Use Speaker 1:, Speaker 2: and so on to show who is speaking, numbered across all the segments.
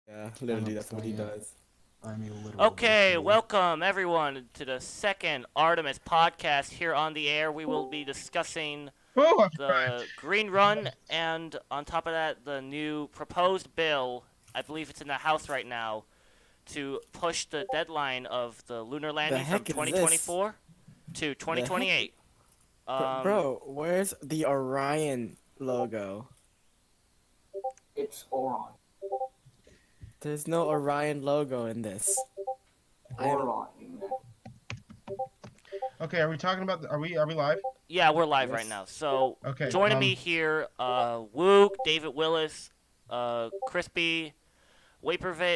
Speaker 1: Yeah,
Speaker 2: I'm
Speaker 1: literally,
Speaker 2: not
Speaker 1: that's what he
Speaker 2: playing it.
Speaker 1: does.
Speaker 2: I'm a literal
Speaker 3: Okay,
Speaker 2: victory.
Speaker 3: welcome everyone to the second Artemis Podcast. Here on the air, we will be discussing
Speaker 4: Oh, I'm crying.
Speaker 3: the Green Run and, on top of that, the new proposed bill. I believe it's in the House right now to push the deadline of the lunar
Speaker 1: The
Speaker 3: landing from
Speaker 1: heck is this?
Speaker 3: 2024 to
Speaker 1: The heck?
Speaker 3: 2028. Um,
Speaker 1: Bro, where's the Orion logo?
Speaker 5: It's Oron.
Speaker 1: There's no Orion logo in this. I am.
Speaker 5: Oron, you meant.
Speaker 4: Okay, are we talking about? Are we live?
Speaker 3: yeah, we're live right
Speaker 1: Yes.
Speaker 3: now. So
Speaker 4: Okay.
Speaker 3: joining me here, Wook, David Willis, Crispy, Vaporwave,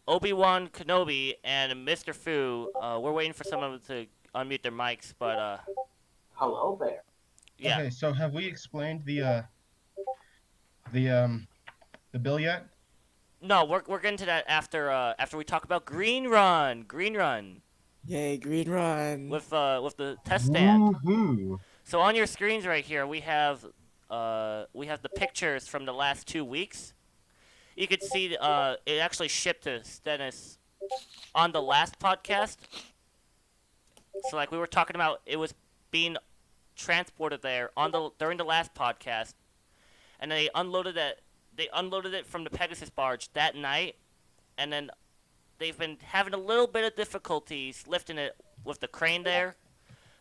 Speaker 3: Obi-Wan Kenobi, and Mr. Fu. We're waiting for someone to unmute their mics, but
Speaker 5: Hello there.
Speaker 3: yeah.
Speaker 4: Okay. So have we explained the the bill yet?
Speaker 3: No, we're getting to that after we talk about Green Run,
Speaker 1: Yay, Green Run.
Speaker 3: with the test stand.
Speaker 4: Woohoo!
Speaker 3: So on your screens right here, we have the pictures from the last 2 weeks. You could see it actually shipped to Stennis on the last podcast. So like we were talking about, it was being transported there on the during the last podcast, and they unloaded it. They unloaded it from the Pegasus barge that night, and then they've been having a little bit of difficulties lifting it with the crane there,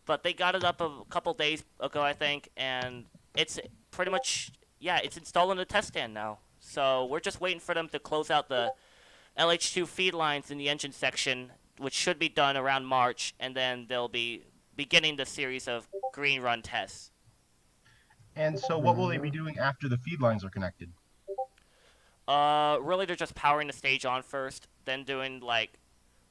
Speaker 3: but they got it up a couple days ago, I think, and it's pretty much it's installed in the test stand now. So we're just waiting for them to close out the LH2 feed lines in the engine section, which should be done around March, and then they'll be beginning the series of green run tests.
Speaker 4: And so, what will they be doing after the feed lines are connected?
Speaker 3: Really, they're just powering the stage on first, then doing like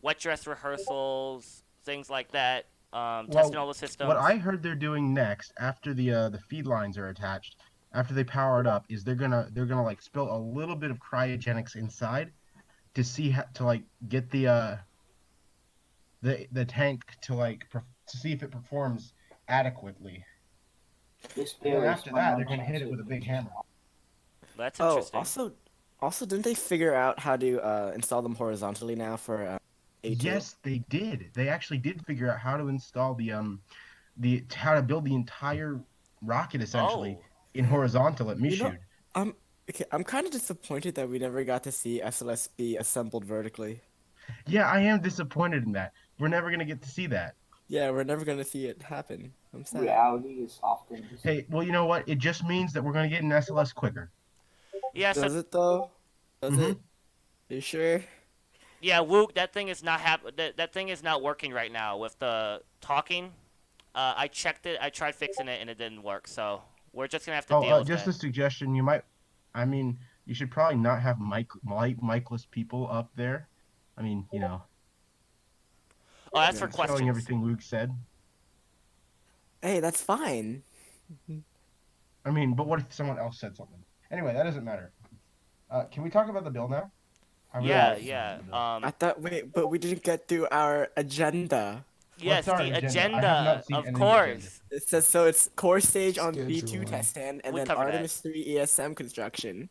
Speaker 3: wet dress rehearsals, things like that. Testing all the systems.
Speaker 4: What I heard they're doing next, after the feed lines are attached, after they power it up, is they're gonna like spill a little bit of cryogenics inside to see how, to like get the tank to to see if it performs adequately.
Speaker 5: This
Speaker 4: And
Speaker 5: bill
Speaker 4: then
Speaker 5: is
Speaker 4: after
Speaker 5: my
Speaker 4: that, they're gonna hit it
Speaker 5: unanswered
Speaker 4: with a big hammer.
Speaker 5: question.
Speaker 3: That's
Speaker 1: Oh,
Speaker 3: interesting.
Speaker 1: also, didn't they figure out how to install them horizontally now for A2?
Speaker 4: Yes, they did. They actually did figure out how to install the how to build the entire rocket essentially
Speaker 3: Oh,
Speaker 4: in horizontal at
Speaker 1: You know,
Speaker 4: Michoud.
Speaker 1: I'm okay. I'm kind of disappointed that we never got to see SLS be assembled vertically.
Speaker 4: Yeah, I am disappointed in that. We're never gonna get to see that.
Speaker 1: Yeah, we're never gonna see it happen. I'm sad.
Speaker 5: Reality is often
Speaker 4: Hey, well, you know what? It just means that we're gonna get an SLS quicker.
Speaker 3: yeah. So
Speaker 1: Does it though? Does
Speaker 4: Mhm.
Speaker 1: it? You sure?
Speaker 3: yeah, Wook, that thing is not that thing is not working right now with the talking. I checked it. I tried fixing it and it didn't work. So we're just gonna have to
Speaker 4: Oh,
Speaker 3: deal with
Speaker 4: just a
Speaker 3: that.
Speaker 4: suggestion. You might, I mean, you should probably not have mic-less people up there. I mean,
Speaker 3: Oh, that's for
Speaker 1: Yeah.
Speaker 4: showing
Speaker 3: questions.
Speaker 4: everything Luke said.
Speaker 1: Hey, that's fine.
Speaker 4: I mean, but what if someone else said something? Anyway, that doesn't matter. Can we talk about the bill now? I really
Speaker 3: Yeah,
Speaker 4: want to talk
Speaker 3: yeah.
Speaker 4: about the bill.
Speaker 1: I thought but we didn't get through our agenda.
Speaker 3: Yes,
Speaker 4: What's our
Speaker 3: the
Speaker 4: agenda? I have
Speaker 3: agenda,
Speaker 4: not seen
Speaker 3: of
Speaker 4: any agenda.
Speaker 3: course.
Speaker 1: It says so it's core stage on B2
Speaker 2: Scheduling.
Speaker 1: test stand and
Speaker 3: We
Speaker 1: then
Speaker 3: covered that.
Speaker 1: Artemis 3 ESM construction.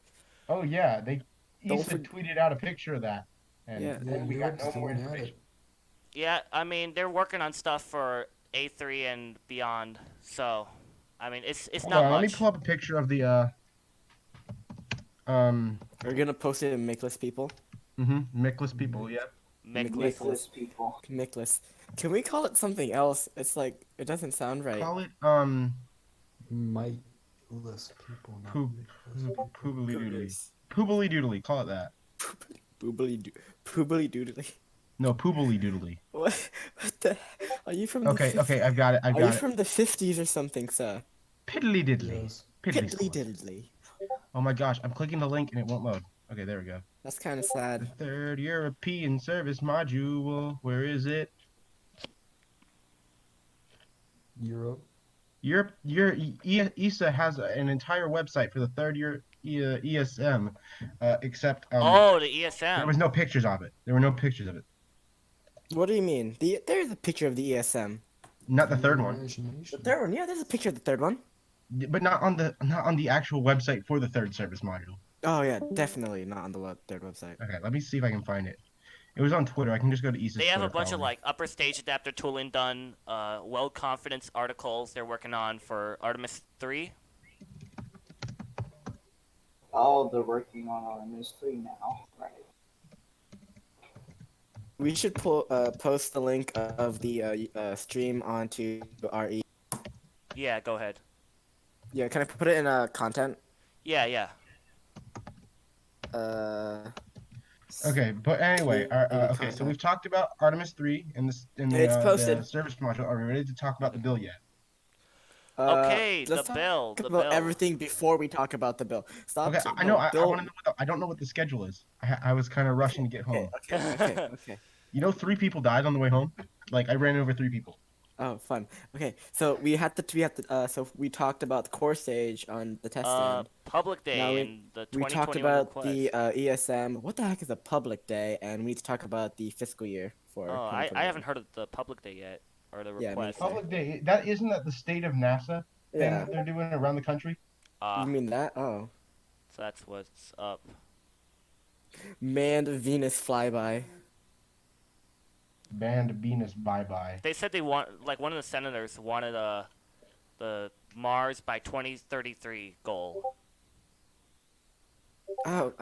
Speaker 4: Oh yeah, they
Speaker 1: Don't
Speaker 4: Issa
Speaker 1: for-
Speaker 4: tweeted out a picture of that, and
Speaker 1: Yeah.
Speaker 2: Yeah,
Speaker 4: we got
Speaker 2: Europe's
Speaker 4: no more
Speaker 2: going at
Speaker 4: information.
Speaker 2: it.
Speaker 3: Yeah, I mean they're working on stuff for A3 and beyond. So, I mean it's
Speaker 4: Hold
Speaker 3: not
Speaker 4: on, let me
Speaker 3: much.
Speaker 4: pull up a picture of the um
Speaker 1: We're gonna post it in Mickless people.
Speaker 4: Mickless people. Yeah.
Speaker 3: Mickless.
Speaker 5: Nicholas people.
Speaker 1: Mickless. Can we call it something else? It's like it doesn't sound right.
Speaker 4: Call it
Speaker 2: Mightless people, not
Speaker 4: poop
Speaker 2: Michless people.
Speaker 4: poobly doodly.
Speaker 1: Goodness.
Speaker 4: Poobly doodly. Call it that.
Speaker 1: Poobly doodly.
Speaker 4: No, poobly doodly.
Speaker 1: What the? Are you from the
Speaker 4: Okay,
Speaker 1: 50s?
Speaker 4: okay, I've got it. I've
Speaker 1: Are you
Speaker 4: got it.
Speaker 1: from the 50s or something, sir?
Speaker 4: Piddly diddly.
Speaker 2: Yes.
Speaker 4: Piddly
Speaker 1: Piddly
Speaker 4: squat.
Speaker 1: diddly.
Speaker 4: Oh my gosh, I'm clicking the link and it won't load. Okay, there we go.
Speaker 1: That's kind of
Speaker 4: The
Speaker 1: sad.
Speaker 4: third European service module. Where is it?
Speaker 2: Europe.
Speaker 4: ESA has an entire website for the third year ESM, except
Speaker 3: Oh, the
Speaker 4: there
Speaker 3: ESM.
Speaker 4: was no pictures of it. There were no pictures of it.
Speaker 1: What do you mean? There's a picture of the ESM.
Speaker 4: Not the third one.
Speaker 1: The
Speaker 2: Imagination.
Speaker 1: third one, yeah, there's a picture of the third one.
Speaker 4: but not on the actual website for the third service module.
Speaker 1: Oh yeah, definitely not on the third website.
Speaker 4: Okay, let me see if I can find it. It was on Twitter. I can just go to Isa's
Speaker 3: They have
Speaker 4: Twitter.
Speaker 3: a bunch of
Speaker 4: probably.
Speaker 3: like upper stage adapter tooling done, well confidence articles they're working on for Artemis 3.
Speaker 5: Oh, they're working on Artemis 3 now. Right.
Speaker 1: We should post the link of the stream onto our.
Speaker 3: Yeah, go ahead.
Speaker 1: Yeah, can I put it in content?
Speaker 3: Yeah.
Speaker 4: Okay, but anyway, okay. So
Speaker 1: content.
Speaker 4: we've talked about Artemis 3 and
Speaker 1: It's
Speaker 4: the
Speaker 1: posted.
Speaker 4: service module. Are we ready to talk about the bill yet?
Speaker 3: Okay,
Speaker 1: let's
Speaker 3: the
Speaker 1: talk
Speaker 3: bill.
Speaker 1: about everything before we talk about the bill. Stop.
Speaker 4: Okay, I
Speaker 1: no,
Speaker 4: know. I
Speaker 1: Bill.
Speaker 4: want to know. I don't know what the schedule is. I was kind of rushing to get home.
Speaker 1: Okay.
Speaker 4: You know, 3 people died on the way home. Like I ran over 3 people.
Speaker 1: Oh, fun. Okay, so we so we talked about the core stage on the test stand.
Speaker 3: Public day
Speaker 1: Now
Speaker 3: and the
Speaker 1: We
Speaker 3: 2021
Speaker 1: talked about
Speaker 3: request.
Speaker 1: the ESM. What the heck is a public day? And we need to talk about the fiscal year for.
Speaker 3: Oh, I haven't heard of the public day yet, or the
Speaker 1: Yeah, me
Speaker 3: request.
Speaker 1: neither.
Speaker 4: Public day. That isn't that the state of NASA thing
Speaker 1: Yeah,
Speaker 4: that they're doing around the country.
Speaker 1: you mean that? Oh,
Speaker 3: So that's what's up.
Speaker 1: manned Venus flyby.
Speaker 4: Banned Venus bye bye.
Speaker 3: They said they want, like, one of the senators wanted the Mars by 2033 goal.
Speaker 1: Oh,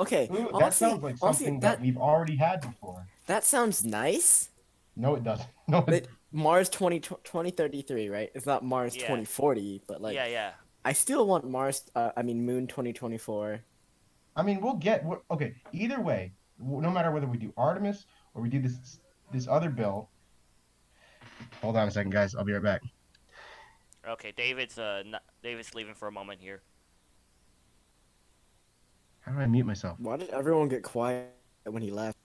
Speaker 1: okay.
Speaker 4: Ooh, that
Speaker 1: honestly,
Speaker 4: sounds like
Speaker 1: honestly,
Speaker 4: something that we've already had before.
Speaker 1: that sounds nice.
Speaker 4: No, it doesn't. No,
Speaker 1: But Mars 2033, right? It's not Mars
Speaker 3: Yeah.
Speaker 1: 2040, but like
Speaker 3: Yeah.
Speaker 1: I still want Moon 2024.
Speaker 4: I mean, okay. Either way, no matter whether we do Artemis or we do this other bill. Hold on a second, guys. I'll be right back.
Speaker 3: Okay, David's leaving for a moment here.
Speaker 4: How do I mute myself?
Speaker 1: Why did everyone get quiet when he left?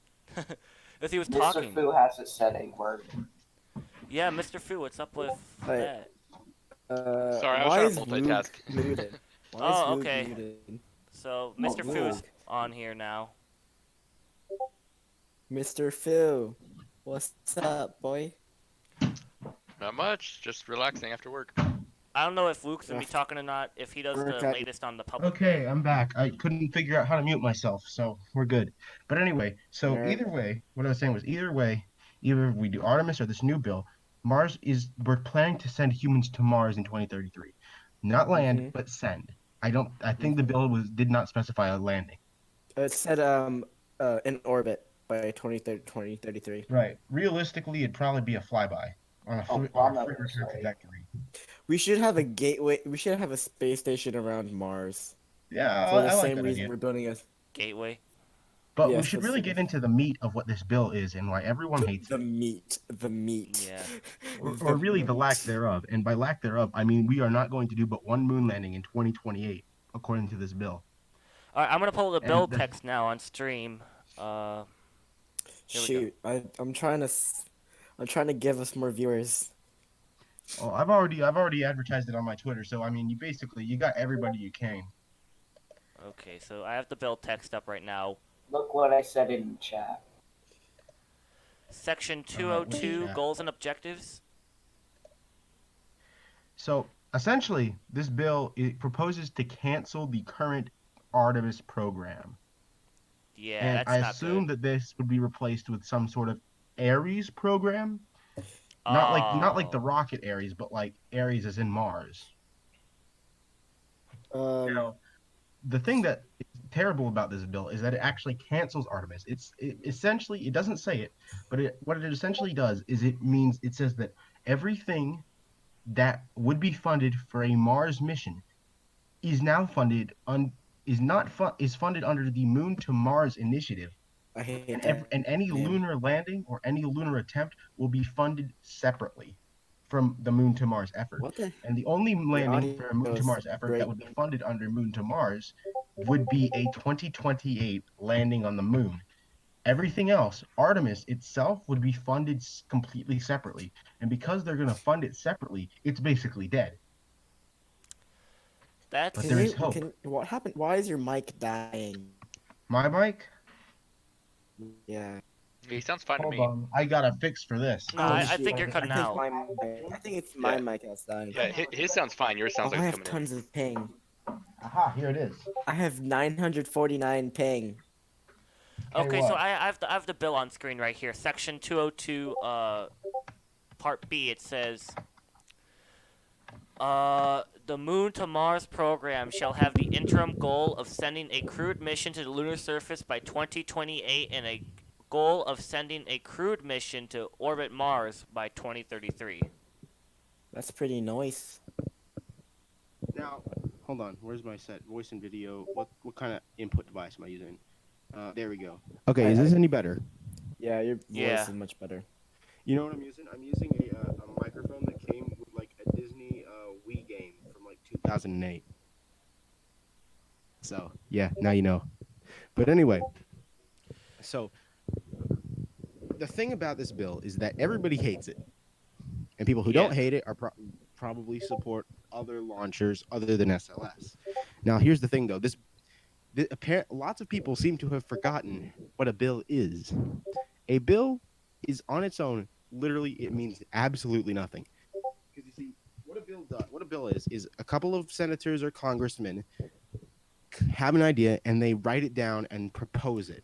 Speaker 3: As he was
Speaker 5: Mr.
Speaker 3: talking.
Speaker 5: Fu has a setting word.
Speaker 3: Yeah, Mr. Fu, what's up with
Speaker 1: Hey.
Speaker 3: that?
Speaker 6: Sorry, I was
Speaker 1: why
Speaker 6: trying
Speaker 1: is
Speaker 6: to
Speaker 1: Luke
Speaker 6: multitask.
Speaker 1: muted? Why
Speaker 3: Oh,
Speaker 1: is Luke
Speaker 3: okay.
Speaker 1: muted?
Speaker 3: So Mr.
Speaker 1: Oh,
Speaker 3: Fu's
Speaker 1: Luke.
Speaker 3: on here now.
Speaker 1: Mr. Phil, what's up, boy?
Speaker 6: Not much, just relaxing after work.
Speaker 3: I don't know if Luke's gonna be talking or not. If he does the
Speaker 1: Okay.
Speaker 3: latest on the public.
Speaker 4: Okay, I'm back. I couldn't figure out how to mute myself, so we're good. But anyway, so
Speaker 1: Alright.
Speaker 4: either way, what I was saying was either we do Artemis or this new bill, we're planning to send humans to Mars in 2033. Not land,
Speaker 1: Mhm.
Speaker 4: but send. I think the bill did not specify a landing.
Speaker 1: It said in orbit by 2033.
Speaker 4: Right. Realistically, it'd probably be a flyby on a free return trajectory.
Speaker 1: We should have a gateway. We should have a space station around Mars
Speaker 4: Yeah,
Speaker 1: for the
Speaker 4: I like
Speaker 1: same
Speaker 4: that
Speaker 1: reason
Speaker 4: idea.
Speaker 1: we're building a
Speaker 3: Gateway.
Speaker 4: But we
Speaker 1: Yes,
Speaker 4: should
Speaker 1: that's
Speaker 4: really
Speaker 1: the-
Speaker 4: get into the meat of what this bill is and why everyone hates
Speaker 1: the
Speaker 4: it.
Speaker 1: meat. The meat.
Speaker 3: Yeah.
Speaker 4: Or really the lack thereof. And by lack thereof, I mean we are not going to do but one moon landing in 2028, according to this bill.
Speaker 3: All right, I'm gonna pull the
Speaker 4: And
Speaker 3: bill
Speaker 4: the-
Speaker 3: text now on stream. Here we
Speaker 1: Shoot, I'm trying to give us more viewers.
Speaker 4: Oh, I've already advertised it on my Twitter, so I mean you got everybody you can.
Speaker 3: Okay, so I have the bill text up right now.
Speaker 5: Look what I said in the chat.
Speaker 3: Section
Speaker 4: what's
Speaker 3: 202,
Speaker 4: that?
Speaker 3: goals and objectives.
Speaker 4: So essentially, this bill it proposes to cancel the current Artemis program.
Speaker 3: Yeah,
Speaker 4: And
Speaker 3: that's
Speaker 4: I
Speaker 3: not
Speaker 4: assume
Speaker 3: good.
Speaker 4: that this would be replaced with some sort of Ares program. Not like the
Speaker 3: Oh.
Speaker 4: rocket Ares, but like Ares as in Mars. Now, the thing that is terrible about this bill is that it actually cancels Artemis. It doesn't say it, but what it essentially does is it says that everything that would be funded for a Mars mission is now funded is funded under the Moon to Mars initiative.
Speaker 1: I hate
Speaker 4: And,
Speaker 1: that.
Speaker 4: and any
Speaker 1: Man.
Speaker 4: lunar landing or any lunar attempt will be funded separately from the Moon to Mars effort.
Speaker 1: What the?
Speaker 4: And the only landing for a Moon
Speaker 1: audio
Speaker 4: to
Speaker 1: is
Speaker 4: Mars effort that would be
Speaker 1: breaking.
Speaker 4: funded under Moon to Mars would be a 2028 landing on the Moon. Everything else, Artemis itself, would be funded completely separately. And because they're going to fund it separately, it's basically dead.
Speaker 3: That's
Speaker 4: But there is hope.
Speaker 1: What happened? Why is your mic dying?
Speaker 4: My mic?
Speaker 1: Yeah.
Speaker 6: He sounds fine to
Speaker 4: Hold
Speaker 6: me.
Speaker 4: on, I got a fix for this.
Speaker 3: No,
Speaker 1: Oh,
Speaker 3: I
Speaker 1: shit.
Speaker 3: think you're cutting
Speaker 1: I think
Speaker 3: out.
Speaker 1: I think it's my
Speaker 6: Yeah.
Speaker 1: mic has died.
Speaker 6: Yeah, his sounds fine. Yours sounds
Speaker 1: Oh,
Speaker 6: like
Speaker 1: I
Speaker 6: it's
Speaker 1: have
Speaker 6: coming in.
Speaker 1: tons of ping.
Speaker 4: Aha, here it is.
Speaker 1: I have 949 ping.
Speaker 3: Okay, so
Speaker 4: what?
Speaker 3: I have the bill on screen right here. Section 202, Part B. It says, the Moon to Mars program shall have the interim goal of sending a crewed mission to the lunar surface by 2028 and a goal of sending a crewed mission to orbit Mars by 2033.
Speaker 1: That's pretty nice.
Speaker 7: Now, hold on. Where's my set? Voice and video. What kind of input device am I using? There we go. Okay, is this any better?
Speaker 1: Yeah, your voice
Speaker 3: Yeah.
Speaker 1: is much better.
Speaker 7: You know what I'm using? I'm using a microphone that came with like a Disney Wii game from like 2008. So yeah, now you know. But anyway, so the thing about this bill is that everybody hates it, and people who don't
Speaker 3: Yeah.
Speaker 7: hate it are probably support other launchers other than SLS. Now here's the thing though, lots of people seem to have forgotten what a bill is. A bill is on its own, literally, it means absolutely nothing. Because you see, what a bill is a couple of senators or congressmen have an idea and they write it down and propose it.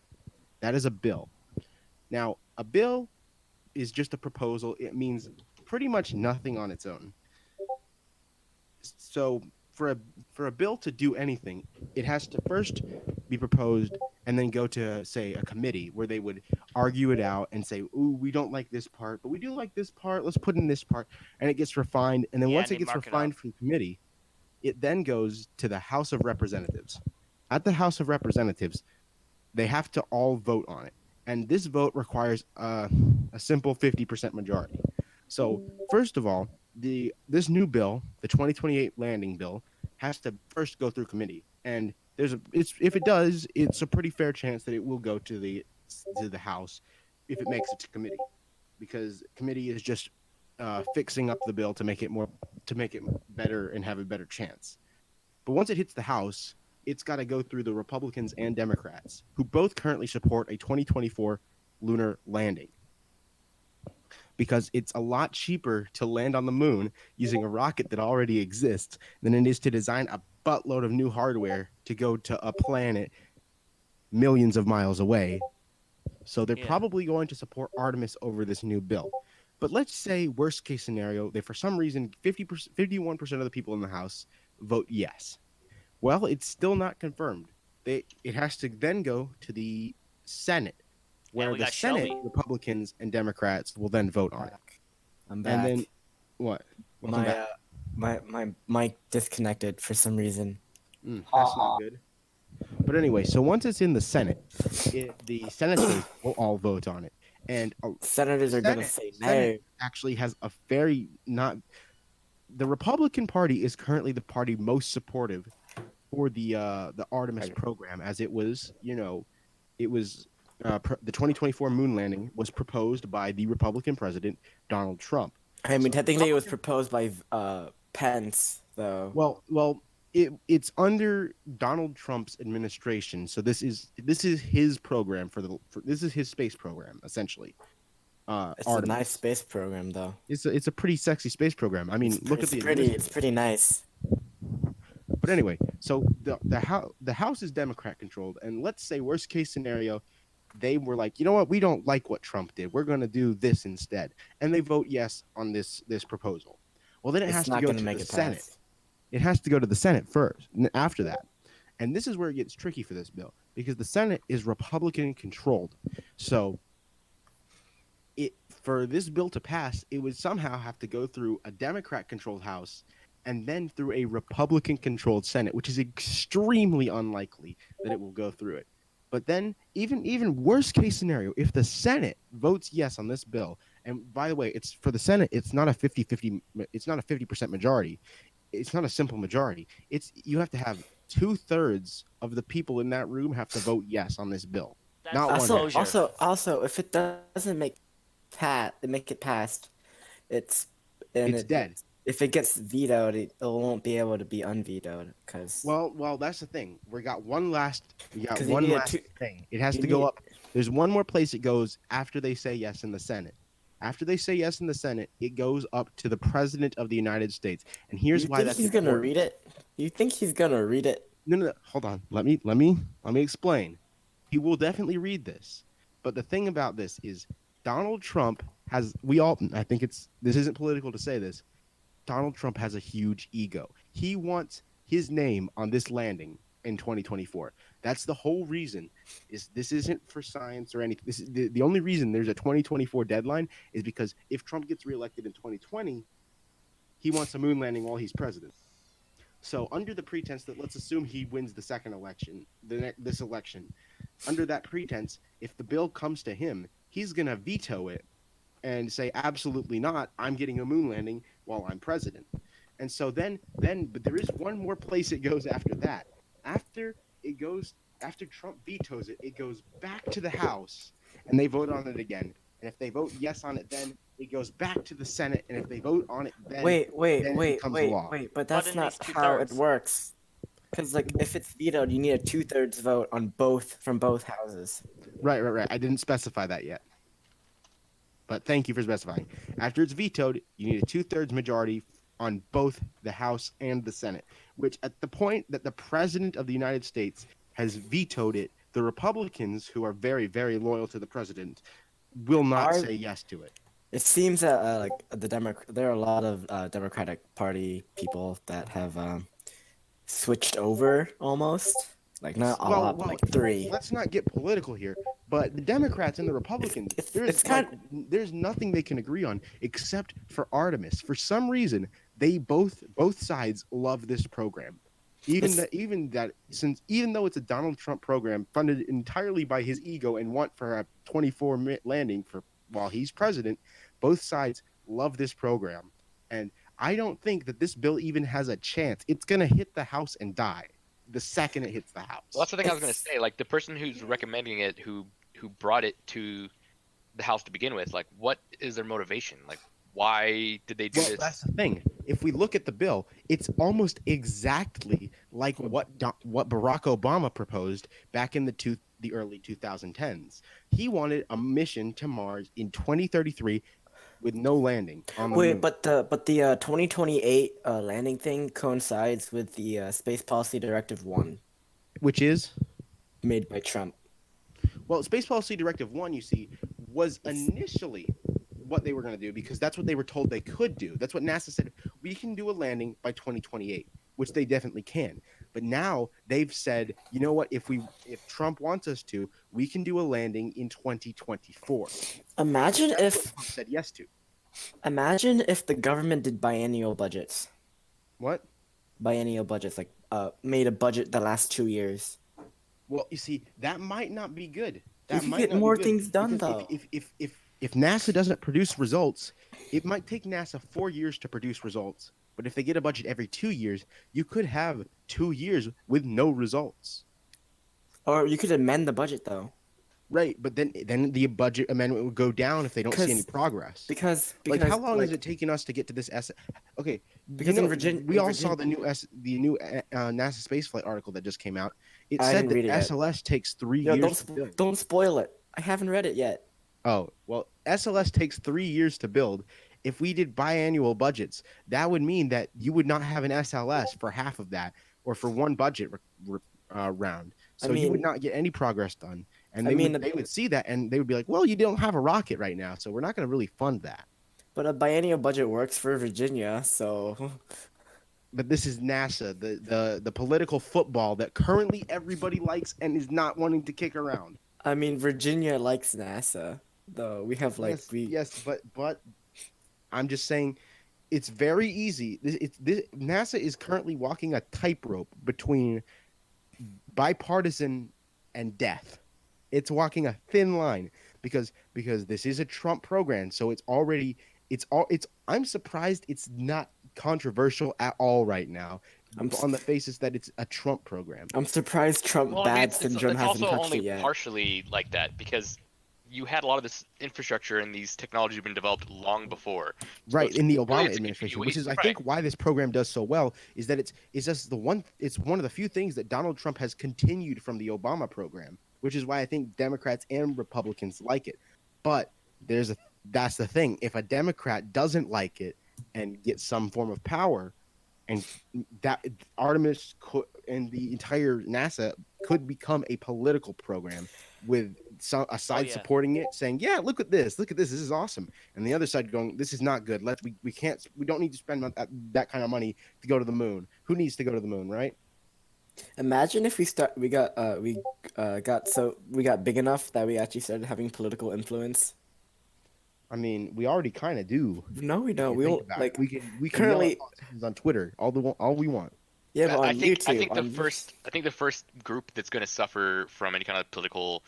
Speaker 7: That is a bill. Now, a bill is just a proposal. It means pretty much nothing on its own. So for a bill to do anything, it has to first be proposed and then go to, say, a committee where they would argue it out and say, ooh, we don't like this part, but we do like this part. Let's put in this part. And it gets refined. And then
Speaker 3: Yeah,
Speaker 7: once
Speaker 3: and
Speaker 7: it
Speaker 3: they
Speaker 7: gets
Speaker 3: mark it
Speaker 7: refined
Speaker 3: up.
Speaker 7: from committee, it then goes to the House of Representatives. At the House of Representatives, they have to all vote on it. And this vote requires a simple 50% majority. So first of all, this new bill, the 2028 landing bill, has to first go through committee. And if it does, it's a pretty fair chance that it will go to the House if it makes it to committee, because committee is just fixing up the bill to make it better and have a better chance. But once it hits the House, it's got to go through the Republicans and Democrats, who both currently support a 2024 lunar landing, because it's a lot cheaper to land on the moon using a rocket that already exists than it is to design a buttload of new hardware to go to a planet millions of miles away. So they're
Speaker 3: Yeah.
Speaker 7: probably going to support Artemis over this new bill. But let's say, worst case scenario, they for some reason 51% of the people in the House vote yes. Well, it's still not confirmed. It has to then go to the Senate, where
Speaker 3: we
Speaker 7: the
Speaker 3: got
Speaker 7: Senate
Speaker 3: Shelby.
Speaker 7: Republicans and Democrats will then vote on it.
Speaker 1: I'm back.
Speaker 7: And then what? Welcome back.
Speaker 1: My mic disconnected for some reason.
Speaker 7: That's not good. But anyway, so once it's in the Senate, the senators will all vote on it, and
Speaker 1: Senators are gonna say no.
Speaker 7: Senate actually has a very not. The Republican Party is currently the party most supportive for the Artemis program, as it was, the 2024 moon landing was proposed by the Republican president Donald Trump.
Speaker 1: I mean,
Speaker 7: So
Speaker 1: technically, it was proposed by Pence, though.
Speaker 7: Well, it's under Donald Trump's administration, so this is his program this is his space program essentially.
Speaker 1: It's
Speaker 7: Artemis.
Speaker 1: a nice space program, though.
Speaker 7: It's a pretty sexy space program. I mean, look at the
Speaker 1: It's pretty nice.
Speaker 7: But anyway, so the House is Democrat controlled, and let's say worst case scenario, they were like, you know what, we don't like what Trump did. We're going to do this instead, and they vote yes on this proposal. Well, then it has to go to the Senate.
Speaker 1: pass.
Speaker 7: It has to go to the Senate first, after that. And this is where it gets tricky for this bill, because the Senate is Republican controlled. So for this bill to pass, it would somehow have to go through a Democrat controlled House and then through a Republican controlled Senate, which is extremely unlikely that it will go through it. But then even worst case scenario, if the Senate votes yes on this bill, and by the way, it's for the Senate, it's not a 50-50, it's not a 50% majority. It's not a simple majority. You have to have 2/3 of the people in that room have to vote yes on this bill.
Speaker 3: That's
Speaker 7: Not one.
Speaker 3: disclosure.
Speaker 1: Also, if it doesn't make it passed, it's
Speaker 7: dead.
Speaker 1: If it gets vetoed, it won't be able to be unvetoed, because
Speaker 7: Well, that's the thing. We got one last
Speaker 1: 'Cause you need a
Speaker 7: thing. It has to go up There's one more place it goes after they say yes in the Senate. After they say yes in the Senate, it goes up to the President of the United States. And here's
Speaker 1: You
Speaker 7: why
Speaker 1: think
Speaker 7: that's
Speaker 1: he's gonna
Speaker 7: important.
Speaker 1: read it? You think he's gonna read it?
Speaker 7: No. Hold on. Let me explain. He will definitely read this. But the thing about this is Donald Trump has I think this isn't political to say this. Donald Trump has a huge ego. He wants his name on this landing in 2024. That's the whole reason. This isn't for science or anything. This is the only reason there's a 2024 deadline is because if Trump gets reelected in 2020, he wants a moon landing while he's president. So under the pretense that let's assume he wins the second election, this election, under that pretense, if the bill comes to him, he's going to veto it and say absolutely not, I'm getting a moon landing while I'm president. And so then but there is one more place it goes after that. After Trump vetoes it, it goes back to the House and they vote on it again. And if they vote yes on it, then it goes back to the Senate. And if they vote on it, then then it becomes law.
Speaker 1: But that's
Speaker 3: in
Speaker 1: not
Speaker 3: these
Speaker 1: how it
Speaker 3: two-thirds?
Speaker 1: works. Because like if it's vetoed, you need a 2/3 vote on from both houses.
Speaker 7: Right. I didn't specify that yet. But thank you for specifying. After it's vetoed, you need a 2/3 majority on both the House and the Senate, which at the point that the President of the United States has vetoed it, the Republicans, who are very, very loyal to the president, will not say yes to it.
Speaker 1: It seems that there are a lot of Democratic Party people that have switched over almost. Like not a lot, but like 3.
Speaker 7: Let's not get political here, but the Democrats and the Republicans, there's nothing they can agree on except for Artemis. For some reason, they both sides love this program. Even though it's a Donald Trump program funded entirely by his ego and want for a 24-minute landing while he's president, both sides love this program. And I don't think that this bill even has a chance. It's going to hit the House and die the second it hits the House.
Speaker 6: Well, that's the thing I was going to say. Like, the person who's recommending it, who brought it to the House to begin with, like, what is their motivation? Like, why did they do this?
Speaker 7: That's the thing. If we look at the bill, it's almost exactly like what Barack Obama proposed back in the early 2010s. He wanted a mission to Mars in 2033 with no landing on the moon.
Speaker 1: But the 2028 landing thing coincides with the Space Policy Directive 1,
Speaker 7: which is
Speaker 1: made by Trump.
Speaker 7: Well, Space Policy Directive 1, you see, was initially what they were going to do because that's what they were told they could do. That's what NASA said. We can do a landing by 2028, which they definitely can. But now they've said, you know what? If Trump wants us to, we can do a landing in 2024.
Speaker 1: Imagine if
Speaker 7: Trump said yes to.
Speaker 1: Imagine if the government did biennial budgets.
Speaker 7: What?
Speaker 1: Biennial budgets, like made a budget the last 2 years.
Speaker 7: Well, you see, that might not be good.
Speaker 1: You
Speaker 7: That
Speaker 1: can
Speaker 7: might
Speaker 1: get
Speaker 7: not be
Speaker 1: more
Speaker 7: good,
Speaker 1: things done,
Speaker 7: because
Speaker 1: though.
Speaker 7: If NASA doesn't produce results, it might take NASA 4 years to produce results. But if they get a budget every 2 years, you could have 2 years with no results.
Speaker 1: Or you could amend the budget, though.
Speaker 7: Right, but then the budget amendment would go down if they don't see any progress.
Speaker 1: Because
Speaker 7: like, how long is it taking us to get to this Okay,
Speaker 1: because in Virginia,
Speaker 7: we all saw the new NASA spaceflight article that just came out. It
Speaker 1: I
Speaker 7: said
Speaker 1: didn't
Speaker 7: that
Speaker 1: read it yet.
Speaker 7: SLS takes 3 years to build.
Speaker 1: Don't spoil it. I haven't read it yet.
Speaker 7: Oh, well, SLS takes 3 years to build. If we did biannual budgets, that would mean that you would not have an SLS for half of that or for one budget round. So you would not get any progress done. And they would see that and they would be like, well, you don't have a rocket right now, so we're not going to really fund that.
Speaker 1: But a biennial budget works for Virginia, so...
Speaker 7: But this is NASA, the political football that currently everybody likes and is not wanting to kick around.
Speaker 1: I mean, Virginia likes NASA, though. We have like...
Speaker 7: Yes, but I'm just saying it's very easy. NASA is currently walking a tightrope between bipartisan and death. It's walking a thin line because this is a Trump program, so I'm surprised it's not controversial at all right now. On the basis that it's a Trump program.
Speaker 1: I'm surprised Trump bad syndrome hasn't touched it yet.
Speaker 6: It's also only partially like that because you had a lot of this infrastructure and these technologies have been developed long before.
Speaker 7: Right, in the Obama administration, which is I think why this program does so well is that it's one of the few things that Donald Trump has continued from the Obama program. which is why I think Democrats and Republicans like it. But that's the thing. If a Democrat doesn't like it and gets some form of power, and that Artemis and the entire NASA could become a political program with a side supporting it, saying, "Yeah, look at this, this is awesome," and the other side going, "This is not good. We don't need to spend that kind of money to go to the moon. Who needs to go to the moon, right?"
Speaker 1: Imagine if we got big enough that we actually started having political influence.
Speaker 7: I mean, we already kind of do.
Speaker 1: No, we don't. We don't like
Speaker 7: we can
Speaker 1: currently
Speaker 7: on Twitter all we want.
Speaker 1: Yeah, but on
Speaker 6: I think
Speaker 1: YouTube,
Speaker 6: the first group that's going to suffer from any kind of political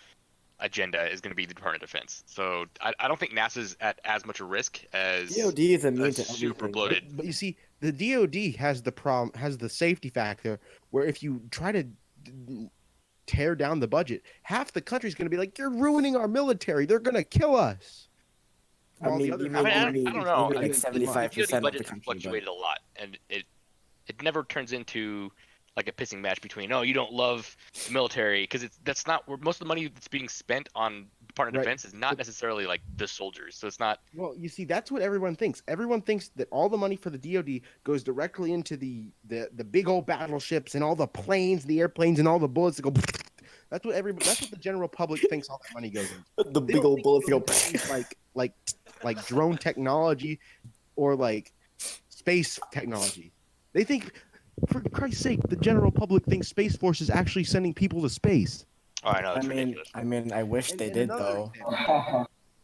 Speaker 6: agenda is going to be the Department of Defense. So I don't think NASA's at as much a risk as
Speaker 1: DoD is immune to
Speaker 6: super
Speaker 1: everything.
Speaker 6: bloated.
Speaker 7: But you see, the DoD has the safety factor where if you try to tear down the budget, half the country's going to be like, "You're ruining our military. They're going to kill us."
Speaker 1: I mean,
Speaker 6: I don't know.
Speaker 1: Like 75% of the
Speaker 6: budget
Speaker 1: country.
Speaker 6: fluctuated a lot, and it never turns into like a pissing match between, "Oh, you don't love the military," because that's not where most of the money that's being spent on Department of Defense is not necessarily like the soldiers. So it's not.
Speaker 7: Well, you see, that's what everyone thinks. Everyone thinks that all the money for the DoD goes directly into the big old battleships and all the planes, the airplanes, and all the bullets that go. That's what the general public thinks all that money goes into.
Speaker 1: The big old bullets go.
Speaker 7: like drone technology or like space technology. They think, for Christ's sake, the general public thinks Space Force is actually sending people to space.
Speaker 6: Oh, I know. That's ridiculous.
Speaker 1: I wish they did though.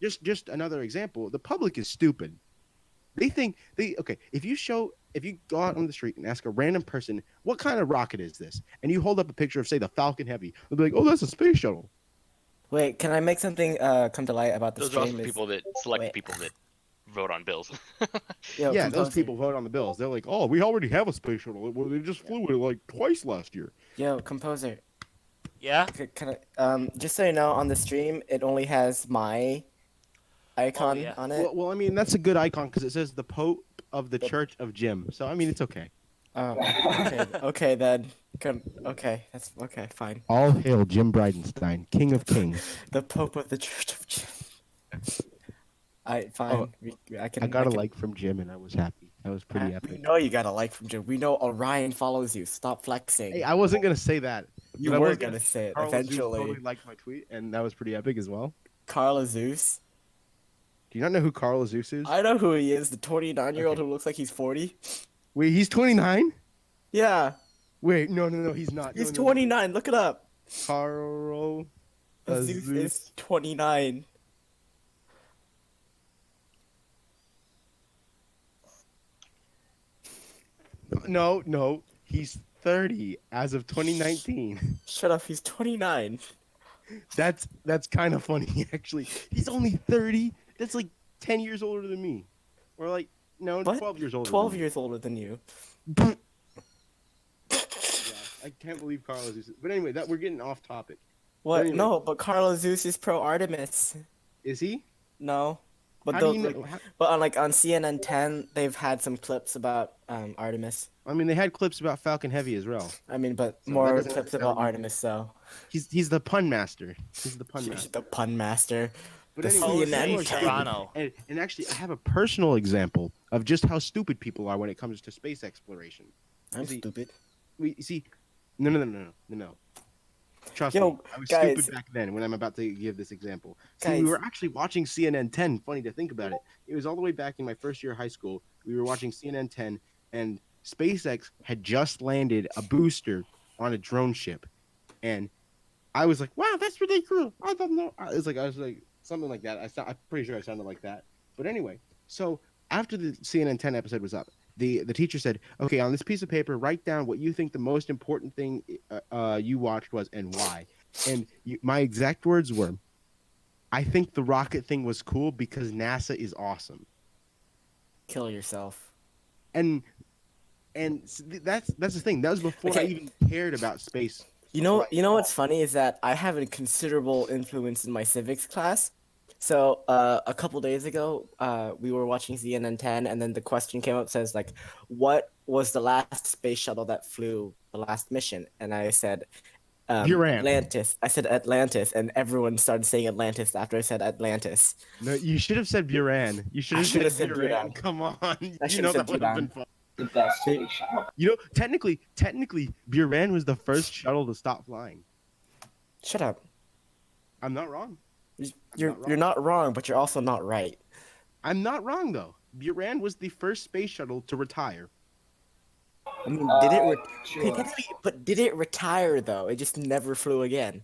Speaker 7: Just another example. The public is stupid. They think if you go out on the street and ask a random person, "What kind of rocket is this?" and you hold up a picture of, say, the Falcon Heavy, they'll be like, "Oh, that's a space shuttle."
Speaker 1: Wait, can I make something come to light about this?
Speaker 6: Those are also people that select the people that vote on bills.
Speaker 7: Yeah, those people vote on the bills. They're like, "Oh, we already have a space shuttle. They just flew it like twice last year."
Speaker 1: Yo, composer.
Speaker 3: Yeah.
Speaker 1: Can I, just so you know, on the stream, it only has my icon on it.
Speaker 7: Well, I mean, that's a good icon because it says the Pope of the Church of Jim. So I mean, it's okay.
Speaker 1: Okay then. Okay, that's okay. Fine.
Speaker 7: All hail Jim Bridenstine, King of Kings.
Speaker 1: The Pope of the Church of Jim. Fine. I
Speaker 7: got a like from Jim, and I was happy. That was pretty epic.
Speaker 1: We know you got a like from Jim. We know Orion follows you. Stop flexing.
Speaker 7: Hey, I wasn't gonna say that.
Speaker 1: You were gonna say it eventually.
Speaker 7: Totally liked my tweet, and that was pretty epic as well.
Speaker 1: Carla Zeus.
Speaker 7: Do you not know who Carl Zeus is?
Speaker 1: I know who he is. The 29-year-old who looks like he's 40.
Speaker 7: Wait, he's 29?
Speaker 1: Yeah.
Speaker 7: Wait, no, he's not.
Speaker 1: He's 29. Look it up.
Speaker 7: Carl
Speaker 1: Zeus is 29.
Speaker 7: No, he's 30 as of 2019.
Speaker 1: Shut up. He's 29.
Speaker 7: That's kind of funny, actually. He's only 30. That's like 10 years older than me. Or like, no,
Speaker 1: What?
Speaker 7: 12 years older
Speaker 1: 12
Speaker 7: than
Speaker 1: years older than you.
Speaker 7: me. Yeah, I can't believe Carlos is. But anyway, we're getting off topic.
Speaker 1: What?
Speaker 7: Anyway.
Speaker 1: No, but Carla Zeus is pro Artemis.
Speaker 7: Is he?
Speaker 1: No. But
Speaker 7: How do you know?
Speaker 1: but on CNN 10, they've had some clips about Artemis.
Speaker 7: I mean, they had clips about Falcon Heavy as well.
Speaker 1: I mean, but
Speaker 7: So
Speaker 1: more
Speaker 7: that doesn't
Speaker 1: clips
Speaker 7: necessarily
Speaker 1: about
Speaker 7: mean-
Speaker 1: Artemis, so.
Speaker 7: He's the pun master. He's the pun master.
Speaker 1: The pun master.
Speaker 7: But
Speaker 1: The
Speaker 7: anyway,
Speaker 1: CNN
Speaker 7: anyway,
Speaker 3: Toronto.
Speaker 7: and actually, I have a personal example of just how stupid people are when it comes to space exploration.
Speaker 1: I'm
Speaker 7: See,
Speaker 1: stupid.
Speaker 7: We see, no. Trust
Speaker 1: Yo,
Speaker 7: me, I was
Speaker 1: guys.
Speaker 7: stupid back then when I'm about to give this example. See,
Speaker 1: Guys.
Speaker 7: we were actually watching CNN 10. Funny to think about it. It was all the way back in my first year of high school. We were watching CNN 10, and SpaceX had just landed a booster on a drone ship, and I was like, "Wow, that's really cool." I don't know. I was like something like that. I'm pretty sure I sounded like that. But anyway, so after the CNN 10 episode was up, the teacher said, "Okay, on this piece of paper, write down what you think the most important thing you watched was and why." And my exact words were, "I think the rocket thing was cool because NASA is awesome."
Speaker 1: Kill yourself.
Speaker 7: And that's the thing. That was before I
Speaker 1: Okay.
Speaker 7: even cared about space.
Speaker 1: You know what's funny is that I have a considerable influence in my civics class. So a couple days ago, we were watching CNN 10, and then the question came up, says like, "What was the last space shuttle that flew the last mission?" And I said,
Speaker 7: Buran.
Speaker 1: Atlantis. I said Atlantis, and everyone started saying Atlantis after I said Atlantis.
Speaker 7: No, you should have said Buran. You should
Speaker 1: I
Speaker 7: have
Speaker 1: should've
Speaker 7: said
Speaker 1: said
Speaker 7: Buran.
Speaker 1: Buran.
Speaker 7: Come on.
Speaker 1: I
Speaker 7: You
Speaker 1: should've
Speaker 7: know
Speaker 1: said
Speaker 7: that would have
Speaker 1: Buran.
Speaker 7: been fun.
Speaker 5: The best space shuttle.
Speaker 7: You know, technically, Buran was the first shuttle to stop flying.
Speaker 1: Shut up.
Speaker 7: I'm not wrong.
Speaker 1: You're not wrong, but you're also not right.
Speaker 7: I'm not wrong though. Buran was the first space shuttle to retire.
Speaker 1: I mean, did it?
Speaker 5: Sure.
Speaker 1: Technically, but did it retire though? It just never flew again.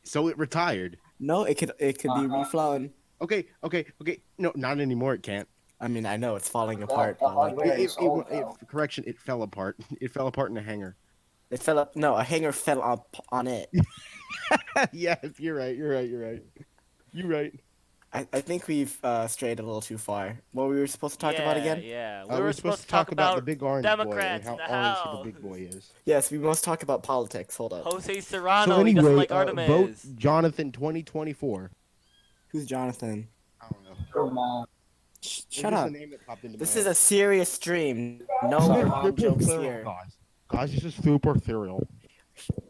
Speaker 7: So it retired.
Speaker 1: No, it could be reflown.
Speaker 7: Okay. No, not anymore. It can't.
Speaker 1: I mean, I know it's falling apart.
Speaker 5: the
Speaker 1: But like,
Speaker 5: hardware is old now.
Speaker 7: Correction, it fell apart. It fell apart in a hangar.
Speaker 1: it fell up. No, a hanger fell on it.
Speaker 7: Yes, you're right. You're right.
Speaker 1: I think we've strayed a little too far. What we were supposed to talk about again?
Speaker 3: Yeah,
Speaker 7: We were supposed to talk about the big orange
Speaker 3: Democrats
Speaker 7: boy
Speaker 3: in
Speaker 7: and
Speaker 3: the
Speaker 7: how
Speaker 3: house.
Speaker 7: orange the big boy is.
Speaker 1: Yes, we must talk about politics. Hold up.
Speaker 3: Jose Serrano,
Speaker 7: So
Speaker 3: he doesn't
Speaker 7: anyway,
Speaker 3: like Artemis.
Speaker 7: vote Jonathan 2024.
Speaker 1: Who's Jonathan?
Speaker 7: I don't know.
Speaker 5: Come on.
Speaker 1: Shut
Speaker 7: It's just
Speaker 1: up.
Speaker 7: the name that popped into
Speaker 1: This
Speaker 7: my
Speaker 1: is
Speaker 7: head.
Speaker 1: a serious stream. No
Speaker 5: Sorry.
Speaker 1: mom jokes here.
Speaker 7: Guys, this is super cereal.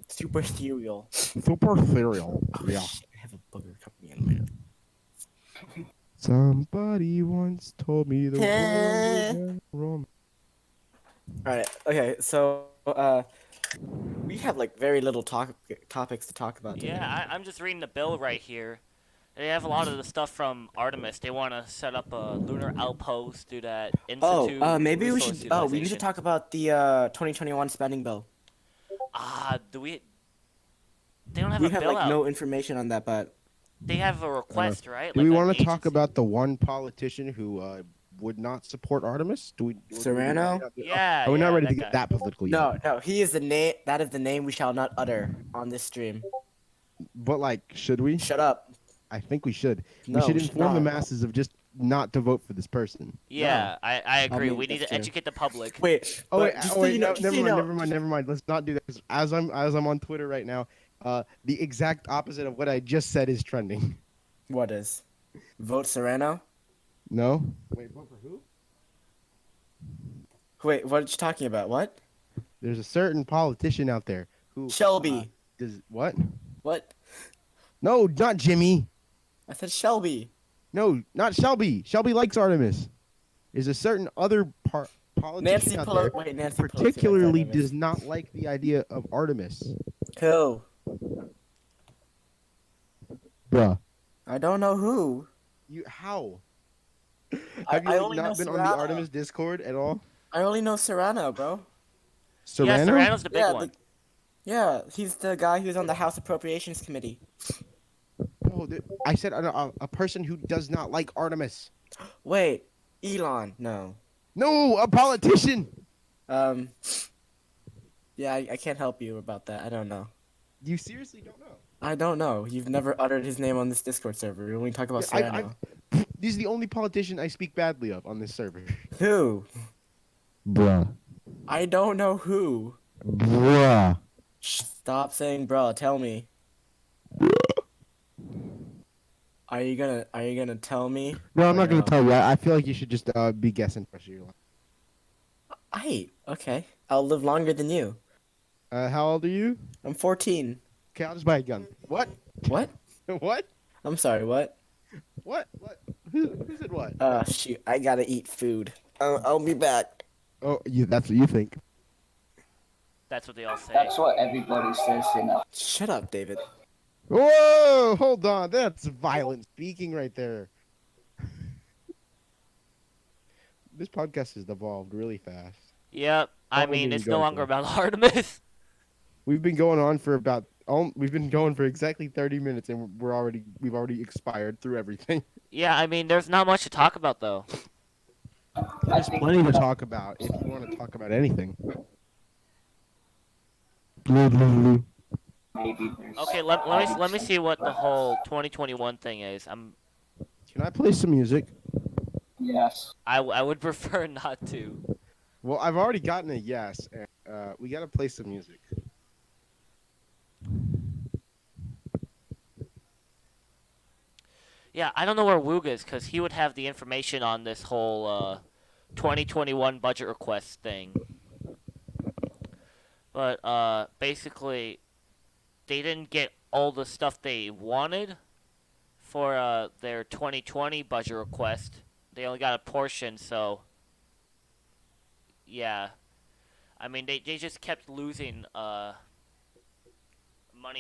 Speaker 1: Super cereal.
Speaker 7: Super cereal.
Speaker 1: Oh,
Speaker 7: Yeah.
Speaker 1: shit, I have a booger coming in my mouth.
Speaker 7: Somebody once told me the world is wrong.
Speaker 1: Alright, okay, so we have like very little topics to talk about today.
Speaker 3: Yeah, I'm just reading the bill right here. They have a lot of the stuff from Artemis. They want to set up a lunar outpost, do that institute.
Speaker 1: Maybe we
Speaker 3: resource
Speaker 1: should. Oh, we need to
Speaker 3: utilization.
Speaker 1: talk about the 2021 spending bill.
Speaker 3: Do we? They don't have
Speaker 1: We
Speaker 3: a
Speaker 1: have
Speaker 3: bill
Speaker 1: like
Speaker 3: out.
Speaker 1: no information on that, but
Speaker 3: They have a request, right?
Speaker 7: Do
Speaker 3: Like
Speaker 7: we
Speaker 3: an
Speaker 7: want to talk
Speaker 3: agency.
Speaker 7: about the one politician who would not support Artemis? Do we?
Speaker 1: Serrano?
Speaker 3: Yeah.
Speaker 7: Are we not
Speaker 3: yeah,
Speaker 7: ready to
Speaker 3: that
Speaker 7: get
Speaker 3: guy.
Speaker 7: that political yet?
Speaker 1: no, he is the name. That is the name we shall not utter on this stream.
Speaker 7: But like, should we?
Speaker 1: Shut up.
Speaker 7: I think we should.
Speaker 1: No,
Speaker 7: we should
Speaker 1: we should
Speaker 7: inform the
Speaker 1: not.
Speaker 7: masses of just not to vote for this person.
Speaker 3: Yeah, I agree.
Speaker 1: mean,
Speaker 3: We need
Speaker 1: that's
Speaker 3: to
Speaker 1: true.
Speaker 3: educate the public.
Speaker 1: Wait.
Speaker 7: Oh
Speaker 1: but
Speaker 7: wait,
Speaker 1: just so you know, just so you know-
Speaker 7: never mind. Let's not do that. 'Cause as I'm on Twitter right now, the exact opposite of what I just said is trending.
Speaker 1: What is? Vote Serrano.
Speaker 7: No. Wait, vote for who?
Speaker 1: Wait, what are you talking about? What?
Speaker 7: There's a certain politician out there who
Speaker 1: Shelby.
Speaker 7: does what?
Speaker 1: What?
Speaker 7: No, not Jimmy.
Speaker 1: I said Shelby.
Speaker 7: No, not Shelby. Shelby likes Artemis. There's a certain other politician
Speaker 1: Nancy
Speaker 7: out there
Speaker 1: Pelosi. Wait, Nancy Pelosi.
Speaker 7: particularly
Speaker 1: likes Artemis.
Speaker 7: does not like the idea of Artemis.
Speaker 1: Who?
Speaker 7: Bruh.
Speaker 1: I don't know who.
Speaker 7: You how?
Speaker 1: I-
Speaker 7: Have you
Speaker 1: I
Speaker 7: like,
Speaker 1: only know
Speaker 7: not been on the
Speaker 1: Serrano.
Speaker 7: Artemis Discord at all?
Speaker 1: I only know Serrano, bro.
Speaker 3: Yeah,
Speaker 7: Serrano?
Speaker 3: Serrano's the big
Speaker 1: Yeah,
Speaker 3: one.
Speaker 1: Yeah, he's the guy who's on the House Appropriations Committee.
Speaker 7: No, I said a person who does not like Artemis.
Speaker 1: Wait, Elon? No.
Speaker 7: No, a politician.
Speaker 1: Yeah, I can't help you about that. I don't know.
Speaker 7: You seriously don't know?
Speaker 1: I don't know. You've never uttered his name on this Discord server. We only talk about
Speaker 7: Yeah,
Speaker 1: Serrano.
Speaker 7: He's the only politician I speak badly of on this server.
Speaker 1: Who?
Speaker 7: Bruh.
Speaker 1: I don't know who.
Speaker 7: Bruh.
Speaker 1: Stop saying bruh. Tell me. Are you gonna tell me?
Speaker 7: No, I'm
Speaker 1: Or
Speaker 7: not gonna
Speaker 1: no?
Speaker 7: tell you. I feel like you should just be guessing for your life.
Speaker 1: Okay. I'll live longer than you.
Speaker 7: How old are you?
Speaker 1: I'm 14.
Speaker 7: Okay, I'll just buy a gun. What?
Speaker 1: What?
Speaker 7: What?
Speaker 1: I'm sorry. What?
Speaker 7: What? Who said what?
Speaker 1: Shoot. I gotta eat food. I'll be back.
Speaker 7: Oh, that's what you think.
Speaker 3: That's what they all say.
Speaker 5: That's what everybody says in a
Speaker 1: Shut up, David.
Speaker 7: Whoa! Hold on. That's violent speaking right there. This podcast has evolved really fast.
Speaker 3: Yep. I
Speaker 7: How long
Speaker 3: mean,
Speaker 7: did
Speaker 3: it's
Speaker 7: you
Speaker 3: no
Speaker 7: go
Speaker 3: longer
Speaker 7: for?
Speaker 3: about Artemis.
Speaker 7: We've been going on for about we've been going for exactly 30 minutes and we've already expired through everything.
Speaker 3: Yeah, I mean, there's not much to talk about though.
Speaker 7: There's plenty to talk about if you want to talk about anything.
Speaker 5: maybe there's
Speaker 3: Okay, let me see what the whole 2021 thing is.
Speaker 7: Can I play some music?
Speaker 5: Yes.
Speaker 3: I would prefer not to.
Speaker 7: Well, I've already gotten a yes, and we gotta play some music.
Speaker 3: Yeah, I don't know where Woog is because he would have the information on this whole 2021 budget request thing. But basically, they didn't get all the stuff they wanted for their 2020 budget request. They only got a portion, so yeah. I mean, they just kept losing money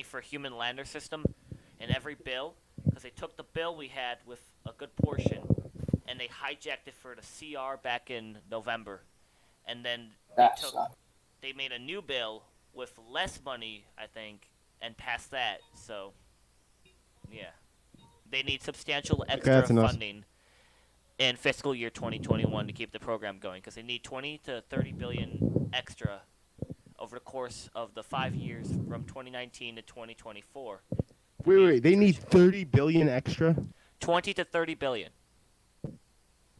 Speaker 3: for human lander system in every bill because they took the bill we had with a good portion and they hijacked it for the CR back in November, and then they made a new bill with less money, I think, and passed that. So yeah, they need substantial extra funding in fiscal year 2021 to keep the program going because they need 20 to 30 billion extra over the course of the 5 years from 2019 to 2024.
Speaker 7: Wait. They need 30 billion extra?
Speaker 3: 20 to 30 billion.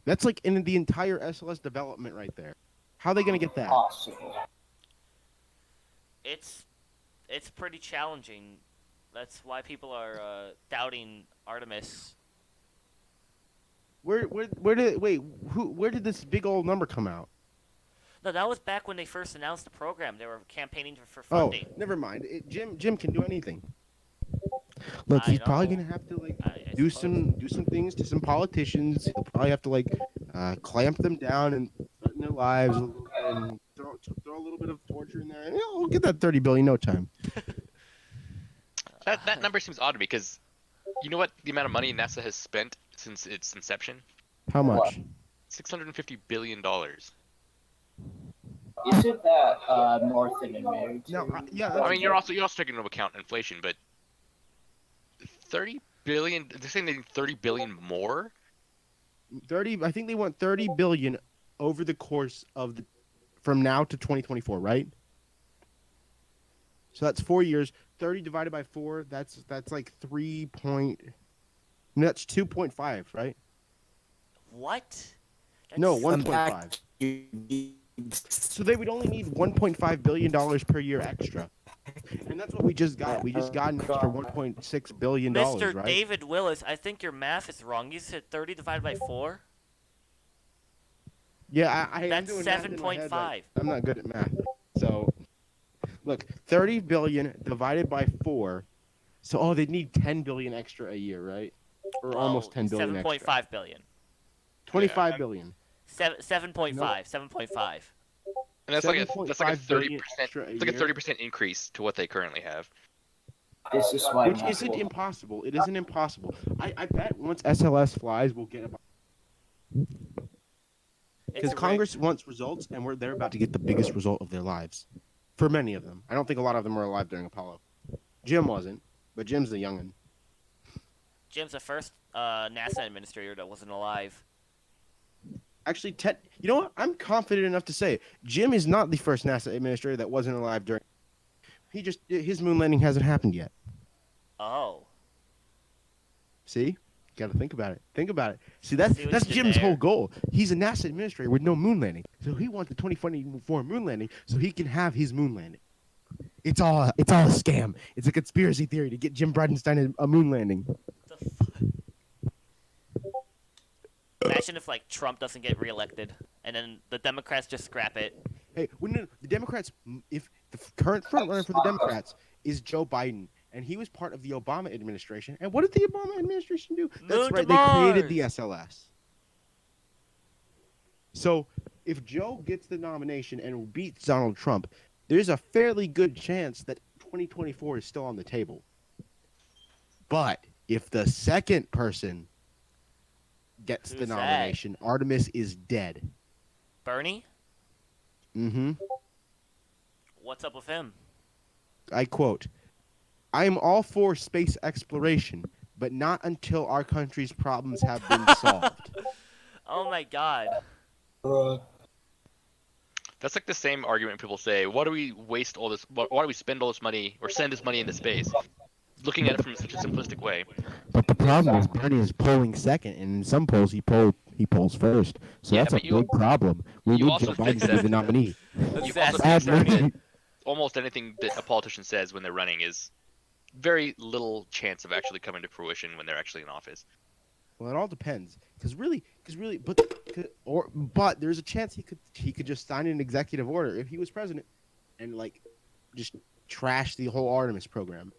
Speaker 7: That's like in the entire SLS development right there. How are they going to get that?
Speaker 5: Possible.
Speaker 3: It's pretty challenging. That's why people are doubting Artemis.
Speaker 7: Where did this big old number come out?
Speaker 3: No, that was back when they first announced the program. They were campaigning for funding.
Speaker 7: Oh, never mind. Jim can do anything. Look, he's probably gonna have to do some things to some politicians. He'll probably have to clamp them down and threaten their lives and throw a little bit of torture in there, and we'll get that 30 billion no time.
Speaker 6: That number seems odd to me because you know what the amount of money NASA has spent since its inception?
Speaker 7: How much?
Speaker 6: $650 billion.
Speaker 5: Isn't that more than American?
Speaker 7: No, yeah.
Speaker 6: I mean, you're also taking into account inflation, but 30 billion. They're saying they need 30 billion more.
Speaker 7: 30. I think they want 30 billion over the course of from now to 2024, right? So that's 4 years. 30 divided by 4. That's like 3 point. No, that's 2.5, right?
Speaker 3: What?
Speaker 7: No, 1.5. So they would only need 1.5 billion dollars per year extra, and that's what we just got. We just got an extra 1.6 billion dollars,
Speaker 3: Mr.
Speaker 7: right?
Speaker 3: David Willis, I think your math is wrong. You said 30 divided by 4.
Speaker 7: Yeah,
Speaker 3: That's 7.5.
Speaker 7: I'm not good at math. So, look, 30 billion divided by 4. So, they need 10 billion extra a year, right? Or almost 10 billion
Speaker 3: 7.5
Speaker 7: extra.
Speaker 3: billion.
Speaker 7: 25 billion.
Speaker 3: 7.5.
Speaker 7: No.
Speaker 3: 7.5.
Speaker 6: And that's like a 30%. It's like a
Speaker 7: 30%
Speaker 6: 30% increase to what they currently have.
Speaker 5: This is why.
Speaker 7: Which isn't impossible. It isn't impossible. I bet once SLS flies, we'll get about. Because Congress wants results, and they're about to get the biggest result of their lives. For many of them. I don't think a lot of them were alive during Apollo. Jim wasn't, but Jim's the youngin'.
Speaker 3: Jim's the first NASA administrator that wasn't alive.
Speaker 7: Actually, you know what? I'm confident enough to say Jim is not the first NASA administrator that wasn't alive during. His moon landing hasn't happened yet.
Speaker 3: Oh.
Speaker 7: See? Got to think about it. Think about it. See, that's Jim's whole goal. He's a NASA administrator with no moon landing. So he wants the 2024 moon landing so he can have his moon landing. It's all a scam. It's a conspiracy theory to get Jim Bridenstine a moon landing.
Speaker 3: What the fuck? Imagine if Trump doesn't get reelected and then the Democrats just scrap it.
Speaker 7: Hey, the Democrats, if the current frontrunner for the Democrats is Joe Biden, and he was part of the Obama administration, and what did the Obama administration do? That's right, they created the SLS. So if Joe gets the nomination and beats Donald Trump, there's a fairly good chance that 2024 is still on the table. But if the second person gets the nomination, Artemis is dead.
Speaker 3: Bernie?
Speaker 7: Mm-hmm.
Speaker 3: What's up with him?
Speaker 7: I quote, "I am all for space exploration, but not until our country's problems have been solved."
Speaker 3: Oh my god.
Speaker 6: That's like the same argument people say. Why do we waste all this? Why do we spend all this money or send this money into space? Looking at it from such a simplistic way.
Speaker 7: But the problem is Bernie is polling second, and in some polls he polls first. So that's a big problem. We need Joe Biden to be the nominee.
Speaker 6: You also think that almost anything that a politician says when they're running is very little chance of actually coming to fruition when they're actually in office.
Speaker 7: Well, it all depends, but there's a chance he could just sign an executive order if he was president, and just trash the whole Artemis program.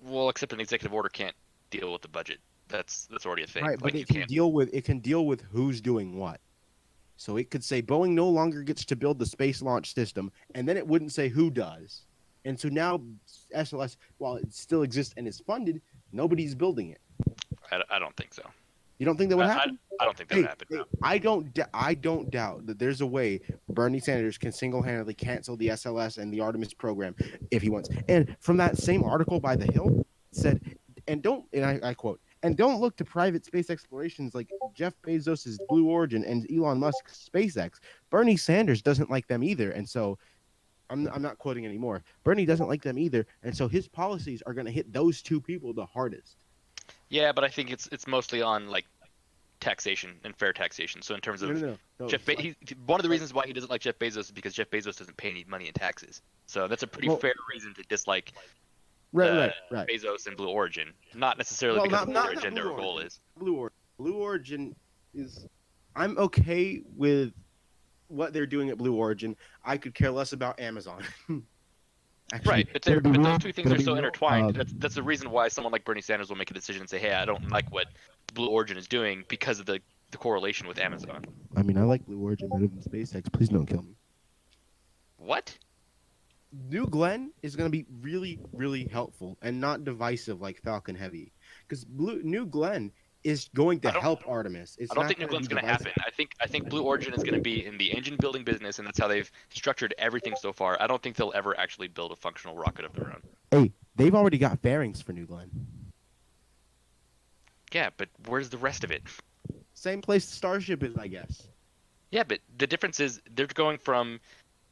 Speaker 6: Well, except an executive order can't deal with the budget. That's already a thing.
Speaker 7: Right, but
Speaker 6: Like, you
Speaker 7: it can
Speaker 6: can't.
Speaker 7: deal with who's doing what. So it could say Boeing no longer gets to build the space launch system, and then it wouldn't say who does. And so now SLS, while it still exists and is funded, nobody's building it.
Speaker 6: I don't think so.
Speaker 7: You don't think that would happen?
Speaker 6: I don't think that would happen. No.
Speaker 7: I don't doubt that there's a way Bernie Sanders can single-handedly cancel the SLS and the Artemis program if he wants. And from that same article by The Hill said, and I quote, and don't look to private space explorations like Jeff Bezos' Blue Origin and Elon Musk's SpaceX. Bernie Sanders doesn't like them either, and so I'm not quoting anymore. Bernie doesn't like them either, and so his policies are going to hit those two people the hardest.
Speaker 6: Yeah, but I think it's mostly on like taxation and fair taxation. So in terms of
Speaker 7: No.
Speaker 6: one of the reasons why he doesn't like Jeff Bezos is because Jeff Bezos doesn't pay any money in taxes. So that's a pretty fair reason to dislike
Speaker 7: Right.
Speaker 6: Bezos and Blue Origin, not necessarily because of what their agenda or goal is.
Speaker 7: Blue Origin is. I'm okay with what they're doing at Blue Origin. I could care less about Amazon. Actually,
Speaker 6: Right, but those two things are so intertwined. That's the reason why someone like Bernie Sanders will make a decision and say, "Hey, I don't like what Blue Origin is doing because of the correlation with Amazon."
Speaker 7: I mean, I like Blue Origin better than SpaceX. Please don't kill me.
Speaker 6: What?
Speaker 7: New Glenn is going to be really, really helpful and not divisive like Falcon Heavy, because New Glenn is going to help Artemis.
Speaker 6: I don't think New Glenn's going to happen. I think Blue Origin is going to be in the engine building business, and that's how they've structured everything so far. I don't think they'll ever actually build a functional rocket of their own.
Speaker 7: Hey, they've already got fairings for New Glenn.
Speaker 6: Yeah, but where's the rest of it?
Speaker 7: Same place Starship is, I guess.
Speaker 6: Yeah, but the difference is they're going from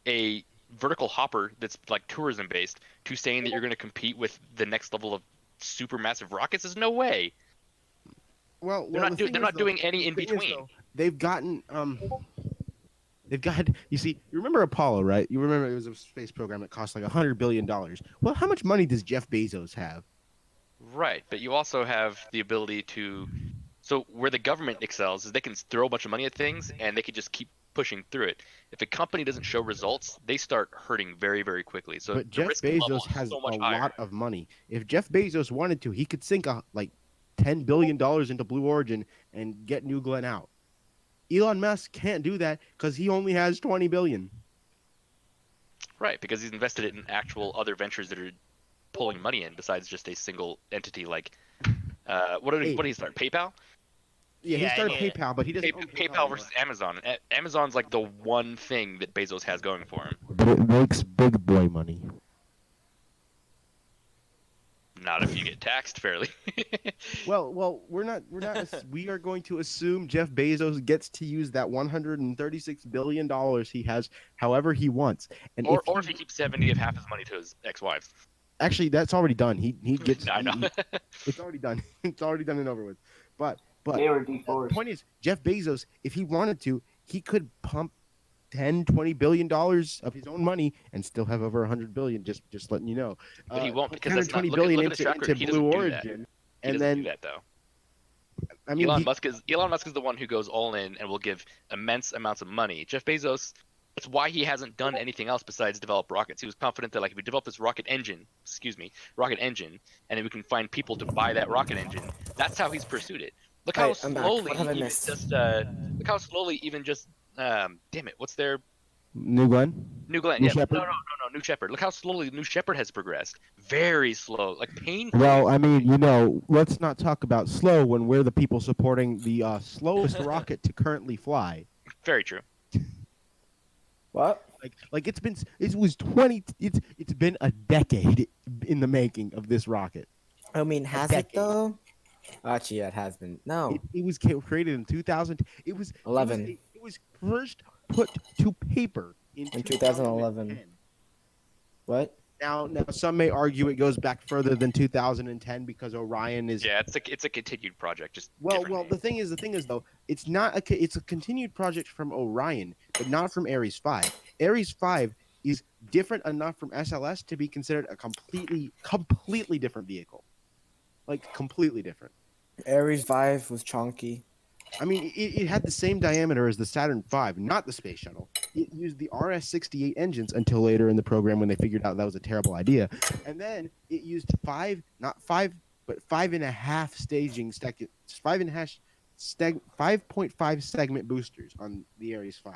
Speaker 6: a vertical hopper that's like tourism based to saying that you're going to compete with the next level of supermassive rockets. There's no way.
Speaker 7: Well,
Speaker 6: they're not doing any in between.
Speaker 7: They've gotten you see, you remember Apollo, right? You remember it was a space program that cost like $100 billion. Well, how much money does Jeff Bezos have?
Speaker 6: Right, but you also have the ability to. So where the government excels is they can throw a bunch of money at things and they can just keep pushing through it. If a company doesn't show results, they start hurting very, very quickly. So
Speaker 7: but Jeff Bezos has a lot of money. If Jeff Bezos wanted to, he could sink like $10 billion into Blue Origin and get New Glenn out. Elon Musk can't do that because he only has $20 billion.
Speaker 6: Right, because he's invested it in actual other ventures that are pulling money in besides just a single entity like what did he start? PayPal?
Speaker 7: Yeah, he started PayPal, but he doesn't own
Speaker 6: PayPal versus Amazon. Amazon's like the one thing that Bezos has going for him.
Speaker 7: But it makes big boy money.
Speaker 6: Not if you get taxed fairly.
Speaker 7: Well, we're not. We are going to assume Jeff Bezos gets to use that $136 billion he has however he wants, and
Speaker 6: or if he keeps 70 of half his money to his ex-wife.
Speaker 7: Actually, that's already done. He gets.
Speaker 6: I know.
Speaker 7: It's already done. It's already done and over with. But
Speaker 5: They were
Speaker 7: the
Speaker 5: divorced.
Speaker 7: point is, Jeff Bezos, if he wanted to, he could pump $10-20 billion of his own money and still have over $100 billion. Just letting you know.
Speaker 6: But he won't because that's not.
Speaker 7: $120
Speaker 6: Look
Speaker 7: billion
Speaker 6: at his track record. He
Speaker 7: into
Speaker 6: doesn't
Speaker 7: Blue
Speaker 6: do that.
Speaker 7: Origin,
Speaker 6: He
Speaker 7: and
Speaker 6: doesn't
Speaker 7: then
Speaker 6: do that though.
Speaker 7: I mean,
Speaker 6: Elon Musk is the one who goes all in and will give immense amounts of money. Jeff Bezos, that's why he hasn't done anything else besides develop rockets. He was confident that like if we develop this rocket engine, and then we can find people to buy that rocket engine, that's how he's pursued it. Look how slowly even just damn it, what's their
Speaker 7: New Glenn?
Speaker 6: New Glenn?
Speaker 7: New
Speaker 6: Yeah,
Speaker 7: Shepard?
Speaker 6: no, New Shepard. Look how slowly New Shepard has progressed. Very slow, like painful.
Speaker 7: Well, I mean, let's not talk about slow when we're the people supporting the slowest rocket to currently fly.
Speaker 6: Very true.
Speaker 1: What?
Speaker 7: Like it's been a decade in the making of this rocket.
Speaker 1: I mean, has it though? Actually, yeah, it has been. No,
Speaker 7: It was created in 2000. It was
Speaker 1: 11.
Speaker 7: It was first put to paper in
Speaker 1: 2011. What?
Speaker 7: Now, some may argue it goes back further than 2010 because Orion is.
Speaker 6: Yeah, it's a continued project. Just
Speaker 7: Well, the thing is though, it's not it's a continued project from Orion, but not from Ares 5. Ares 5 is different enough from SLS to be considered a completely different vehicle. Like completely different.
Speaker 1: Ares 5 was chunky.
Speaker 7: I mean, it had the same diameter as the Saturn V, not the space shuttle. it used the RS-68 engines until later in the program when they figured out that was a terrible idea. And then it used not five, but 5.5 staging, 5.5 segment boosters on the Ares 5.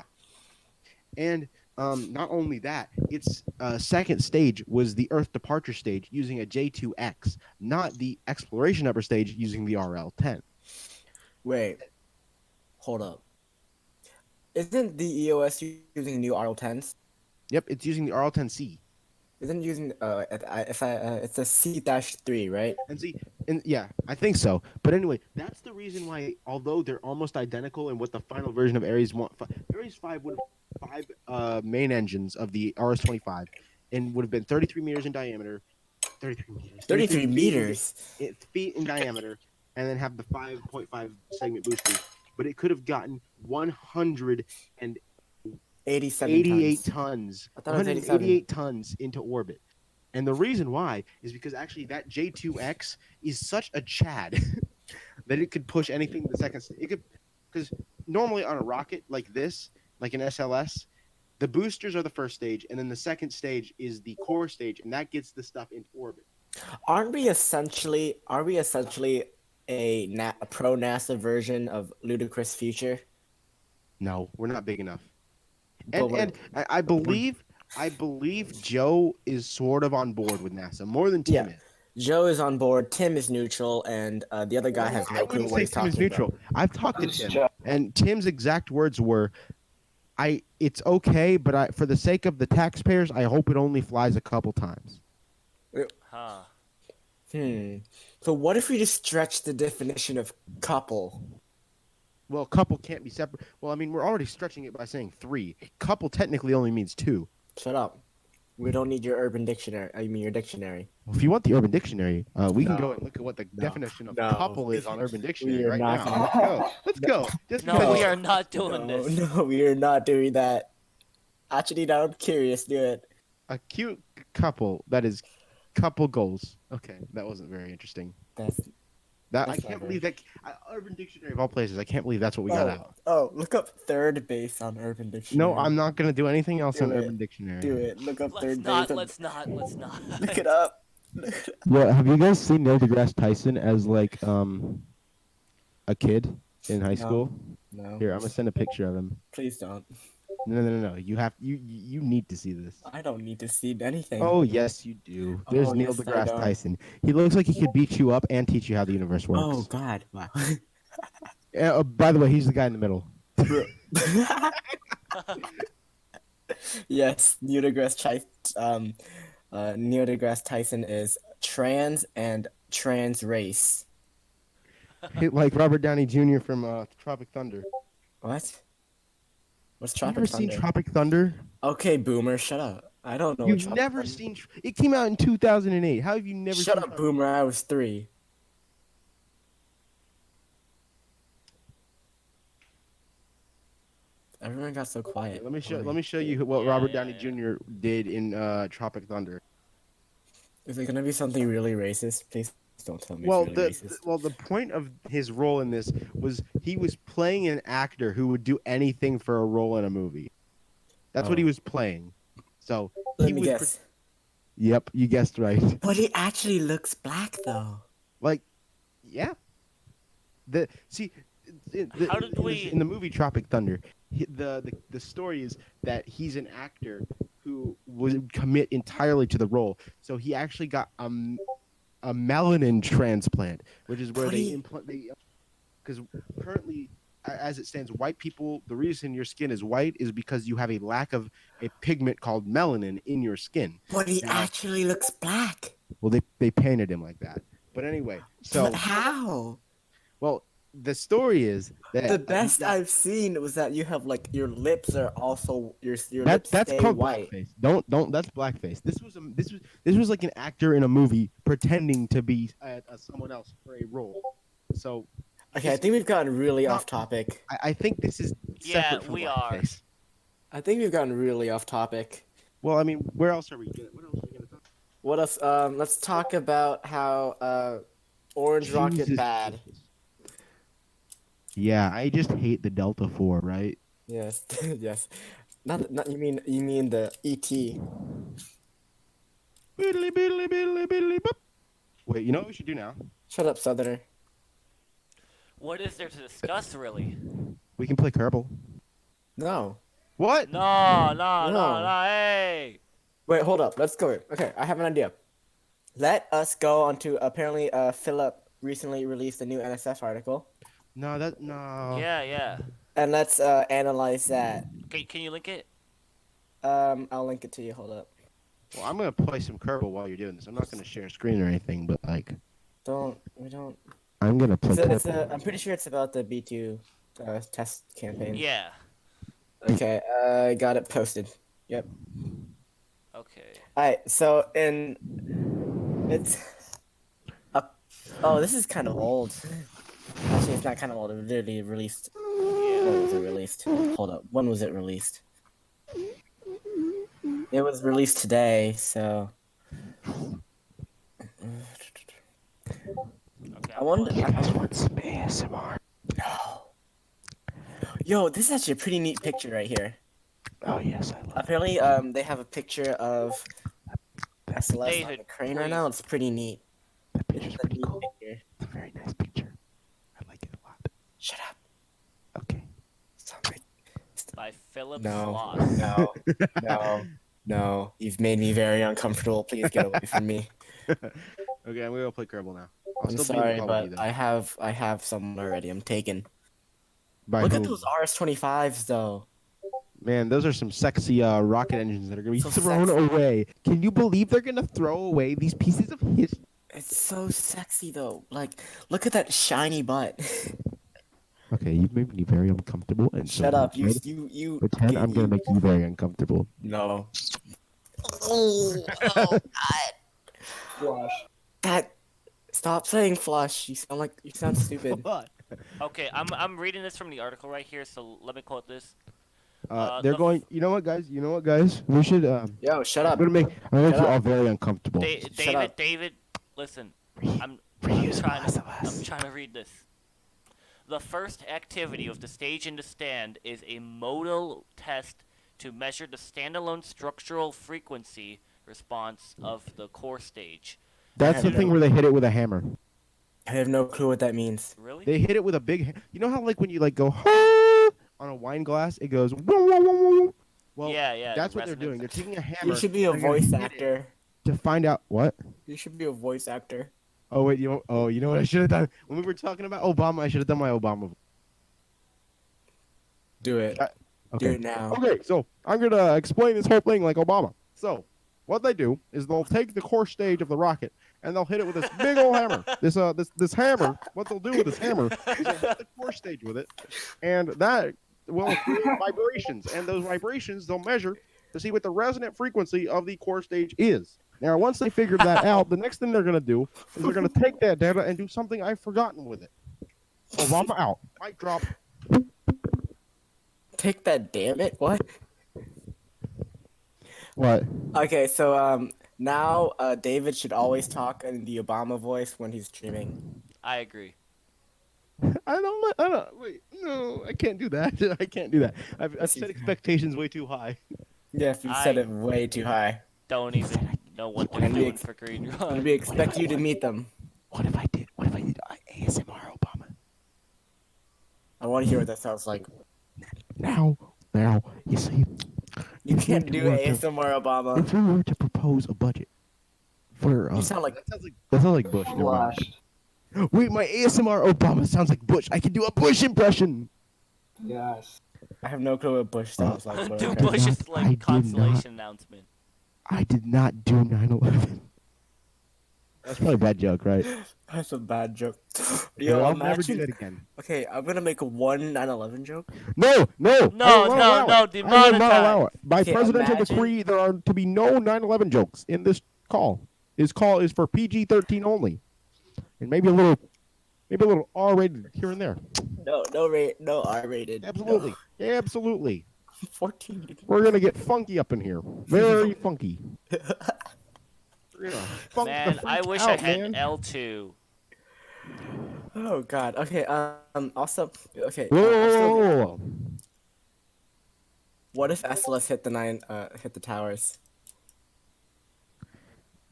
Speaker 7: And not only that, its second stage was the Earth departure stage using a J2X, not the exploration upper stage using the RL-10.
Speaker 1: Wait, hold up. Isn't the EOS using new RL-10s?
Speaker 7: Yep, it's using the RL-10C.
Speaker 1: Isn't it using it's a C-3, right?
Speaker 7: And yeah, I think so. But anyway, that's the reason why, although they're almost identical in what the final version of Ares 5 would have 5 main engines of the RS-25 and would have been 33 meters in diameter,
Speaker 1: 33 meters?
Speaker 7: Feet in diameter, and then have the 5.5 segment boosters. But it could have gotten 188 tons.
Speaker 1: I thought it was
Speaker 7: 188 tons into orbit. And the reason why is because actually that J2X is such a Chad that it could push anything to the second stage. It could, because normally on a rocket like this, like an SLS, the boosters are the first stage, and then the second stage is the core stage, and that gets the stuff into orbit.
Speaker 1: Are we essentially a pro NASA version of Ludicrous Future?
Speaker 7: No, we're not big enough.
Speaker 1: But
Speaker 7: And I believe Joe is sort of on board with NASA more than Tim is.
Speaker 1: Joe is on board. Tim is neutral, and the other guy has no clue what he's talking about.
Speaker 7: I've talked to Tim, and Tim's exact words were, "It's okay, but for the sake of the taxpayers, I hope it only flies a couple times."
Speaker 3: Huh.
Speaker 1: So what if we just stretch the definition of couple?
Speaker 7: Well, couple can't be separate. Well, I mean, we're already stretching it by saying 3. Couple technically only means 2.
Speaker 1: Shut up. We don't need your urban dictionary. I mean your dictionary.
Speaker 7: Well, if you want the Urban Dictionary, we can go and look at what the definition of couple is on Urban Dictionary right now. Let's go.
Speaker 3: No, we are not doing this.
Speaker 1: No, we are not doing that. Actually, now I'm curious. Do it.
Speaker 7: A cute couple, that is couple goals. Okay, that wasn't very interesting. I can't believe that Urban Dictionary of all places. I can't believe that's what we got out.
Speaker 1: Oh, look up third base on Urban Dictionary.
Speaker 7: No, I'm not gonna do anything else on Urban Dictionary.
Speaker 1: Do it. Look up third base.
Speaker 3: Let's not.
Speaker 1: Look it up.
Speaker 7: Yeah, have you guys seen Neil deGrasse Tyson as like a kid in high school?
Speaker 1: No.
Speaker 7: Here, I'm gonna send a picture of him.
Speaker 1: Please don't.
Speaker 7: No. You need to see this.
Speaker 1: I don't need to see anything.
Speaker 7: Oh yes, you do. There's Neil deGrasse Tyson. He looks like he could beat you up and teach you how the universe works.
Speaker 1: Oh God! Wow.
Speaker 7: By the way, he's the guy in the middle.
Speaker 1: Yes, Neil deGrasse Tyson is trans and trans race.
Speaker 7: Like Robert Downey Jr. from Tropic Thunder.
Speaker 1: What? What's
Speaker 7: Have
Speaker 1: Tropic
Speaker 7: you ever
Speaker 1: Thunder?
Speaker 7: seen Tropic Thunder?
Speaker 1: Okay, boomer, shut up. I don't know.
Speaker 7: You've never seen. It came out in 2008. How have you never?
Speaker 1: Shut
Speaker 7: seen
Speaker 1: up, boomer. I was 3. Everyone got so quiet.
Speaker 7: Let me show you what Robert Downey Jr. did in Tropic Thunder.
Speaker 1: Is it gonna be something really racist? Please don't tell me.
Speaker 7: Well,
Speaker 1: it's really racist.
Speaker 7: the point of his role in this was he was playing an actor who would do anything for a role in a movie. That's what he was playing. So
Speaker 1: Let me guess.
Speaker 7: Yep, you guessed right.
Speaker 1: But he actually looks black, though.
Speaker 7: Like, yeah.
Speaker 3: How did we
Speaker 7: in the movie Tropic Thunder? The story is that he's an actor who would commit entirely to the role. So he actually got a melanin transplant, which is where they implant. Because currently, as it stands, white people, the reason your skin is white is because you have a lack of a pigment called melanin in your skin.
Speaker 1: But he actually looks black.
Speaker 7: Well, they painted him like that. But anyway, so
Speaker 1: But how?
Speaker 7: Well, the story is that
Speaker 1: The best I've seen was that you have like your lips are also your lips
Speaker 7: that's
Speaker 1: stay
Speaker 7: called
Speaker 1: white.
Speaker 7: blackface. Don't that's blackface. This was like an actor in a movie pretending to be someone else for a role. So
Speaker 1: Okay, I think we've gotten really off topic.
Speaker 7: I think this is separate from
Speaker 3: we
Speaker 7: blackface.
Speaker 1: I think we've gotten really off topic.
Speaker 7: Well, I mean, where else are we gonna? What else are we gonna talk?
Speaker 1: What else? Let's talk about how Orange Rocket
Speaker 7: Jesus
Speaker 1: bad.
Speaker 7: Christ. Yeah, I just hate the Delta 4, right?
Speaker 1: Yes, yes. Not you mean the ET.
Speaker 7: Biddly, biddly, biddly, biddly, boop. Wait, you know what we should do now?
Speaker 1: Shut up, Southerner.
Speaker 3: What is there to discuss, really?
Speaker 7: We can play Kerbal.
Speaker 1: No.
Speaker 7: What?
Speaker 3: No,
Speaker 1: No.
Speaker 3: hey!
Speaker 1: Wait, hold up. Let's go. Okay, I have an idea. Let us go on to apparently Philip recently released a new NSF article.
Speaker 7: No, no.
Speaker 3: Yeah.
Speaker 1: And let's analyze that.
Speaker 3: Okay, can you link it?
Speaker 1: I'll link it to you. Hold up.
Speaker 7: Well, I'm gonna play some Kerbal while you're doing this. I'm not gonna share screen or anything, but like,
Speaker 1: We don't.
Speaker 7: I'm gonna play
Speaker 1: Kerbal. I'm pretty sure it's about the B2 test campaign.
Speaker 3: Yeah.
Speaker 1: Okay, I got it posted. Yep.
Speaker 3: Okay.
Speaker 1: Alright, so it's oh, this is kind of old. Actually, it's not kind of old. It was literally released. When was it released? Hold up. When was it released? It was released today, so.
Speaker 3: Okay.
Speaker 1: I wonder.
Speaker 7: want some ASMR?
Speaker 1: No. Yo, this is actually a pretty neat picture right here.
Speaker 7: Oh yes, I love
Speaker 1: Apparently, they have a picture of SLS on
Speaker 3: David,
Speaker 1: the crane right
Speaker 3: please.
Speaker 1: now. It's pretty neat.
Speaker 7: that
Speaker 1: It's a neat picture.
Speaker 7: It's a very nice picture. I like it a lot.
Speaker 1: Shut up.
Speaker 7: Okay.
Speaker 1: Somebody.
Speaker 3: By Philip
Speaker 1: No.
Speaker 3: Sloss.
Speaker 1: No. You've made me very uncomfortable. Please get away from me.
Speaker 7: Okay, I'm gonna go play Kerbal now.
Speaker 1: I'm sorry, but I have someone already. I'm taken. Look at those RS-25s though.
Speaker 7: Man, those are some sexy rocket engines that are gonna be
Speaker 1: So
Speaker 7: thrown
Speaker 1: sexy.
Speaker 7: away. Can you believe they're gonna throw away these pieces of history?
Speaker 1: It's so sexy though. Like, look at that shiny butt.
Speaker 7: Okay, you've made me very uncomfortable, and
Speaker 1: Shut
Speaker 7: so
Speaker 1: up. You.
Speaker 7: pretend I'm gonna make you very uncomfortable.
Speaker 1: No. Oh God.
Speaker 5: Flush.
Speaker 1: That. Stop saying flush. You sound stupid.
Speaker 7: What?
Speaker 3: Okay, I'm reading this from the article right here, so let me quote this.
Speaker 7: They're
Speaker 3: the
Speaker 7: going. You know what, guys? We should.
Speaker 1: Yo, shut
Speaker 7: I'm
Speaker 1: up.
Speaker 7: gonna make
Speaker 1: Shut
Speaker 7: you
Speaker 1: up.
Speaker 7: all very uncomfortable.
Speaker 1: Shut up.
Speaker 3: David, listen. I'm
Speaker 7: Reuse
Speaker 3: trying
Speaker 7: less of us.
Speaker 3: I'm trying to read this. The first activity of the stage in the stand is a modal test to measure the standalone structural frequency response of the core stage.
Speaker 7: That's the thing where they hit it with a hammer.
Speaker 1: I have no clue what that means.
Speaker 3: Really?
Speaker 7: They hit it with a big. You know how like when you like go on a wine glass, it goes. Well,
Speaker 3: yeah.
Speaker 7: that's
Speaker 3: the
Speaker 7: what they're doing. They're
Speaker 3: resonance.
Speaker 7: taking a hammer.
Speaker 1: You should be a
Speaker 7: they're gonna
Speaker 1: voice
Speaker 7: hit it
Speaker 1: actor.
Speaker 7: to find out what.
Speaker 1: You should be a voice actor.
Speaker 7: Oh wait, you know what I should have done when we were talking about Obama? I should have done my Obama.
Speaker 1: Do it. Do
Speaker 7: Okay.
Speaker 1: it now.
Speaker 7: Okay, so I'm gonna explain this whole thing like Obama. So, what they do is they'll take the core stage of the rocket and they'll hit it with this big old hammer. This hammer. What they'll do with this hammer is they'll hit the core stage with it, and that will create vibrations. And those vibrations they'll measure to see what the resonant frequency of the core stage is. Now, once they figured that out, the next thing they're gonna do is they're gonna take that data and do something I've forgotten with it. Obama out. Mic drop.
Speaker 1: Take that, damn it. What?
Speaker 7: What?
Speaker 1: Okay, so now David should always talk in the Obama voice when he's streaming.
Speaker 3: I agree.
Speaker 7: I don't. Wait, no, I can't do that. I can't do that. I've
Speaker 1: Yes, you
Speaker 7: set
Speaker 1: can.
Speaker 7: expectations way too high.
Speaker 1: Yes, you set it way too high.
Speaker 3: Don't even know what they're
Speaker 1: And we
Speaker 3: doing
Speaker 1: ex-
Speaker 3: for Green
Speaker 1: And
Speaker 3: Run.
Speaker 1: we expect you to meet them.
Speaker 7: What if I did ASMR Obama?
Speaker 1: I want to hear what that sounds like.
Speaker 7: Now, you see,
Speaker 1: You
Speaker 7: If
Speaker 1: can't
Speaker 7: we
Speaker 1: do
Speaker 7: were to-
Speaker 1: ASMR Obama.
Speaker 7: if we were to propose a budget for,
Speaker 1: You sound like
Speaker 7: that sounds like Bush. Never mind.
Speaker 5: Flush.
Speaker 7: Wait, my ASMR Obama sounds like Bush. I can do a Bush impression.
Speaker 5: Yes.
Speaker 1: I have no clue what Bush sounds like. but
Speaker 3: Do
Speaker 1: okay.
Speaker 3: Bush's
Speaker 7: I did
Speaker 3: consolation announcement.
Speaker 7: I did not do 9/11. That's probably a bad joke, right?
Speaker 1: That's a bad joke.
Speaker 7: Yo,
Speaker 1: Yo,
Speaker 7: I'll never do
Speaker 1: imagine.
Speaker 7: that again.
Speaker 1: Okay, I'm gonna make a 9/11 joke.
Speaker 7: No,
Speaker 3: No,
Speaker 7: I will not allow it. I will not
Speaker 3: demonetize.
Speaker 7: allow it. By
Speaker 1: Okay,
Speaker 7: presidential
Speaker 1: imagine-
Speaker 7: decree, there are to be no 9/11 jokes in this call. His call is for PG-13 only, and maybe a little R-rated here and there.
Speaker 1: No R-rated.
Speaker 7: Absolutely, absolutely.
Speaker 1: 14.
Speaker 7: We're gonna get funky up in here, very funky. We're gonna funk the
Speaker 3: Man, I
Speaker 7: freak
Speaker 3: wish I
Speaker 7: out,
Speaker 3: had
Speaker 7: man.
Speaker 3: L2.
Speaker 1: Oh God. Okay. Also. Okay.
Speaker 7: Whoa,
Speaker 1: I'm
Speaker 7: whoa,
Speaker 1: still-
Speaker 7: whoa, whoa.
Speaker 1: What if SLS hit the towers?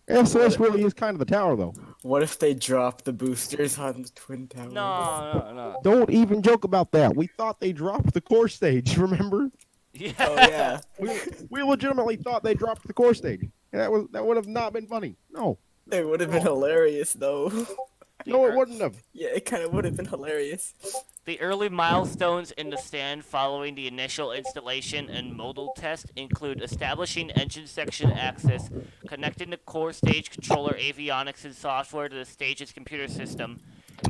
Speaker 7: SOS really is kind of the tower, though.
Speaker 1: What if they drop the boosters on the twin towers?
Speaker 3: No.
Speaker 7: Don't even joke about that. We thought they dropped the core stage, remember?
Speaker 3: Yeah.
Speaker 1: Oh yeah.
Speaker 7: We legitimately thought they dropped the core stage. And that would have not been funny. No.
Speaker 1: It would have been hilarious though.
Speaker 7: No, it wouldn't have.
Speaker 1: Yeah, it kind of would have been hilarious.
Speaker 3: The early milestones in the stand following the initial installation and modal test include establishing engine section access, connecting the core stage controller avionics and software to the stage's computer system,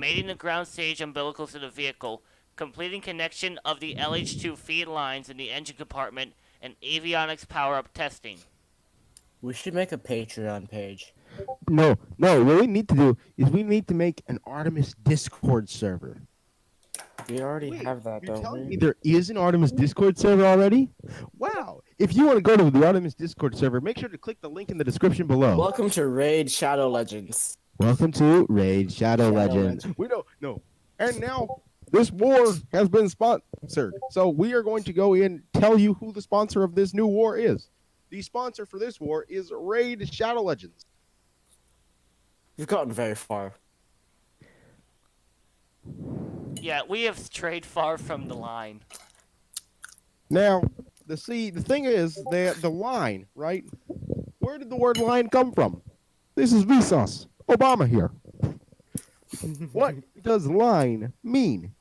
Speaker 3: mating the ground stage umbilicals to the vehicle, completing connection of the LH2 feed lines in the engine compartment, and avionics power-up testing.
Speaker 1: We should make a Patreon page.
Speaker 7: No. What we need to do is we need to make an Artemis Discord server.
Speaker 1: We already
Speaker 7: Wait,
Speaker 1: have that,
Speaker 7: You're
Speaker 1: don't
Speaker 7: telling
Speaker 1: we?
Speaker 7: me there is an Artemis Discord server already? Wow. If you want to go to the Artemis Discord server, make sure to click the link in the description below.
Speaker 1: Welcome to Raid Shadow Legends.
Speaker 7: Welcome to Raid Shadow
Speaker 1: Shadow
Speaker 7: Legends.
Speaker 1: Legends.
Speaker 7: We don't know. And now this war has been sponsored. So we are going to go in and tell you who the sponsor of this new war is. The sponsor for this war is Raid Shadow Legends.
Speaker 1: We've gotten very far.
Speaker 3: Yeah, we have strayed far from the line.
Speaker 7: Now, the thing is that the line, right? Where did the word line come from? This is Vsauce. Obama here. What does line mean?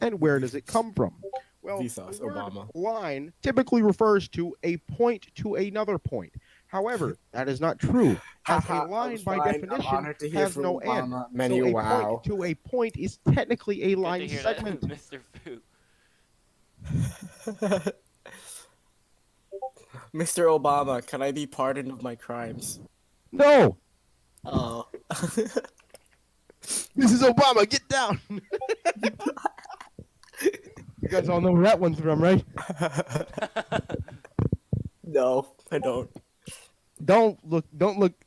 Speaker 7: And where does it come from? Well,
Speaker 1: Vsauce,
Speaker 7: the word
Speaker 1: Obama.
Speaker 7: line typically refers to a point to another point. However, that is not true. As a line, by definition, has no end.
Speaker 1: Many
Speaker 7: So a
Speaker 1: wow.
Speaker 7: point to a point is technically a
Speaker 3: Good to
Speaker 7: line
Speaker 3: hear
Speaker 7: segment.
Speaker 3: that, Mr. Fu.
Speaker 1: Mr. Obama, can I be pardoned of my crimes?
Speaker 7: No,
Speaker 1: Oh.
Speaker 7: this is Obama. Get down. You guys all know where that one's from, right?
Speaker 1: No, I don't.
Speaker 7: Don't look.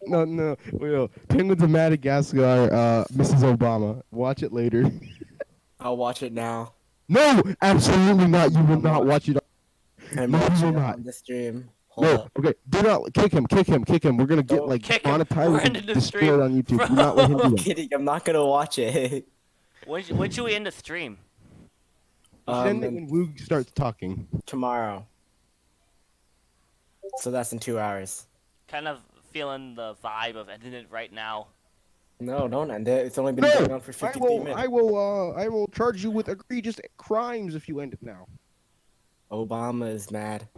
Speaker 7: No. Well, Penguins of Madagascar, Mrs. Obama. Watch it later.
Speaker 1: I'll watch it now.
Speaker 7: No, absolutely not. You will not watch it.
Speaker 1: I'm
Speaker 7: No,
Speaker 1: watching
Speaker 7: you
Speaker 1: it
Speaker 7: will not.
Speaker 1: on the stream. Hold
Speaker 7: No,
Speaker 1: up.
Speaker 7: okay. Do not kick him. We're gonna get
Speaker 1: Don't
Speaker 7: like
Speaker 3: kick him. We're
Speaker 7: monetized
Speaker 3: ending
Speaker 7: and
Speaker 3: the
Speaker 7: destroyed
Speaker 3: stream.
Speaker 7: on YouTube. Do not let him
Speaker 1: I'm
Speaker 7: do that.
Speaker 1: kidding. I'm not gonna watch it.
Speaker 3: When should we end the stream?
Speaker 7: Send it when Woog starts talking.
Speaker 1: Tomorrow. So that's in 2 hours.
Speaker 3: Kind of feeling the vibe of ending it right now.
Speaker 1: No, don't end it. It's only been
Speaker 7: No,
Speaker 1: going on for 53 minutes.
Speaker 7: I will charge you with egregious crimes if you end it now.
Speaker 1: Obama is mad.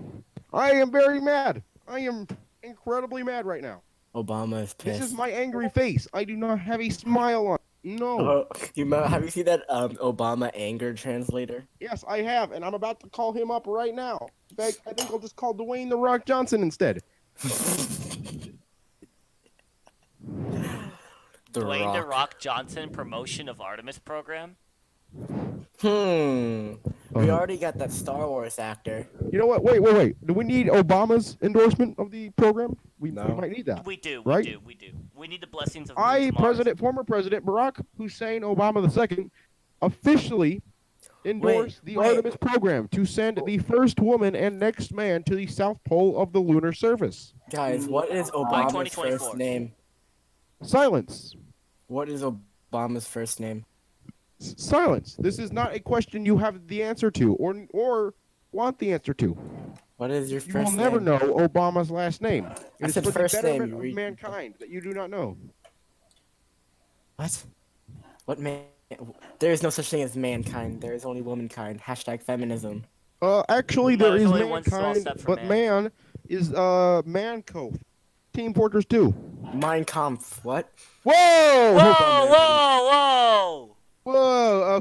Speaker 7: I am very mad. I am incredibly mad right now.
Speaker 1: Obama is pissed.
Speaker 7: This is my angry face. I do not have a smile on. No.
Speaker 1: Have you seen that Obama anger translator?
Speaker 7: Yes, I have, and I'm about to call him up right now. In fact, I think I'll just call Dwayne The Rock Johnson instead.
Speaker 3: Dwayne The Rock Johnson promotion of Artemis program.
Speaker 1: We already got that Star Wars actor.
Speaker 7: You know what? Wait. Do we need Obama's endorsement of the program? We might need that.
Speaker 3: We do.
Speaker 7: Right?
Speaker 3: We do. We need the blessings of
Speaker 7: Former President Barack Hussein Obama II, officially endorsed the Artemis program to send the first woman and next man to the South Pole of the lunar surface.
Speaker 1: Guys, what is Obama's first name?
Speaker 7: Silence.
Speaker 1: What is Obama's first name?
Speaker 7: Silence. This is not a question you have the answer to or want the answer to.
Speaker 1: What is your
Speaker 7: You
Speaker 1: first
Speaker 7: will
Speaker 1: name?
Speaker 7: never know Obama's last name. It
Speaker 1: I
Speaker 7: is
Speaker 1: said
Speaker 7: for
Speaker 1: first
Speaker 7: the
Speaker 1: name,
Speaker 7: betterment
Speaker 1: you
Speaker 7: of mankind that you do not know.
Speaker 1: What? What man? There is no such thing as mankind. There is only womankind. Hashtag feminism.
Speaker 7: Actually,
Speaker 3: No,
Speaker 7: there
Speaker 3: there's
Speaker 7: is
Speaker 3: only one small
Speaker 7: mankind,
Speaker 3: step for
Speaker 7: but
Speaker 3: man.
Speaker 7: man is Manco. Team Fortress 2.
Speaker 1: Mein Kampf. What?
Speaker 7: Whoa!
Speaker 3: Whoa!
Speaker 7: Whoa!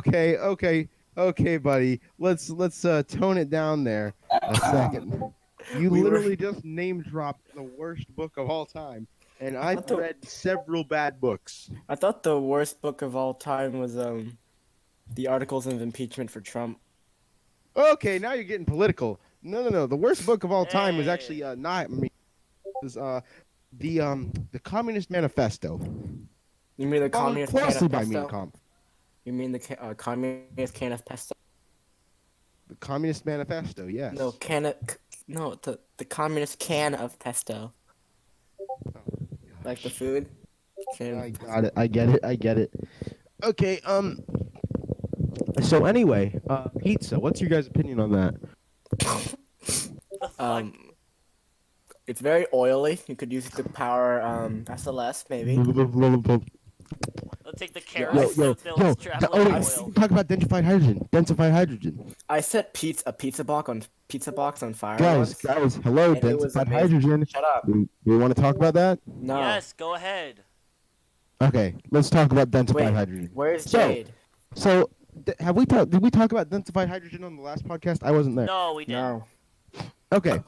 Speaker 7: Okay, buddy. Let's tone it down there a second. You
Speaker 1: We were-
Speaker 7: literally just name dropped the worst book of all time, and I've read several bad books.
Speaker 1: I thought the worst book of all time was the Articles of Impeachment for Trump.
Speaker 7: Okay, now you're getting political. No. The worst book of all time was actually not me. It was the Communist Manifesto.
Speaker 1: You mean the
Speaker 7: Followed
Speaker 1: Communist
Speaker 7: closely by Mein
Speaker 1: Manifesto?
Speaker 7: Kampf.
Speaker 1: You mean the Communist Manifesto?
Speaker 7: The Communist Manifesto, yes.
Speaker 1: No, the communist can of pesto. Like the food.
Speaker 7: I got it. I get it. Okay, so anyway, pizza. What's your guys' opinion on that?
Speaker 3: The fuck?
Speaker 1: It's very oily. You could use it to power SLS maybe.
Speaker 3: I'll take the
Speaker 1: Yo,
Speaker 3: carrots.
Speaker 7: Yo,
Speaker 3: They'll travel in oil.
Speaker 7: talk about densified hydrogen. Densified hydrogen.
Speaker 1: I set a pizza box on fire.
Speaker 7: Guys, hello,
Speaker 1: And it was
Speaker 7: densified
Speaker 1: amazing.
Speaker 7: hydrogen.
Speaker 1: Shut up.
Speaker 7: We want to talk about that?
Speaker 1: No.
Speaker 3: Yes, go ahead.
Speaker 7: Okay, let's talk about densified
Speaker 1: Wait,
Speaker 7: hydrogen.
Speaker 1: where's
Speaker 7: So-
Speaker 1: Jade?
Speaker 7: So, did we talk about densified hydrogen on the last podcast? I wasn't there.
Speaker 3: No, we didn't.
Speaker 1: No.
Speaker 7: Okay.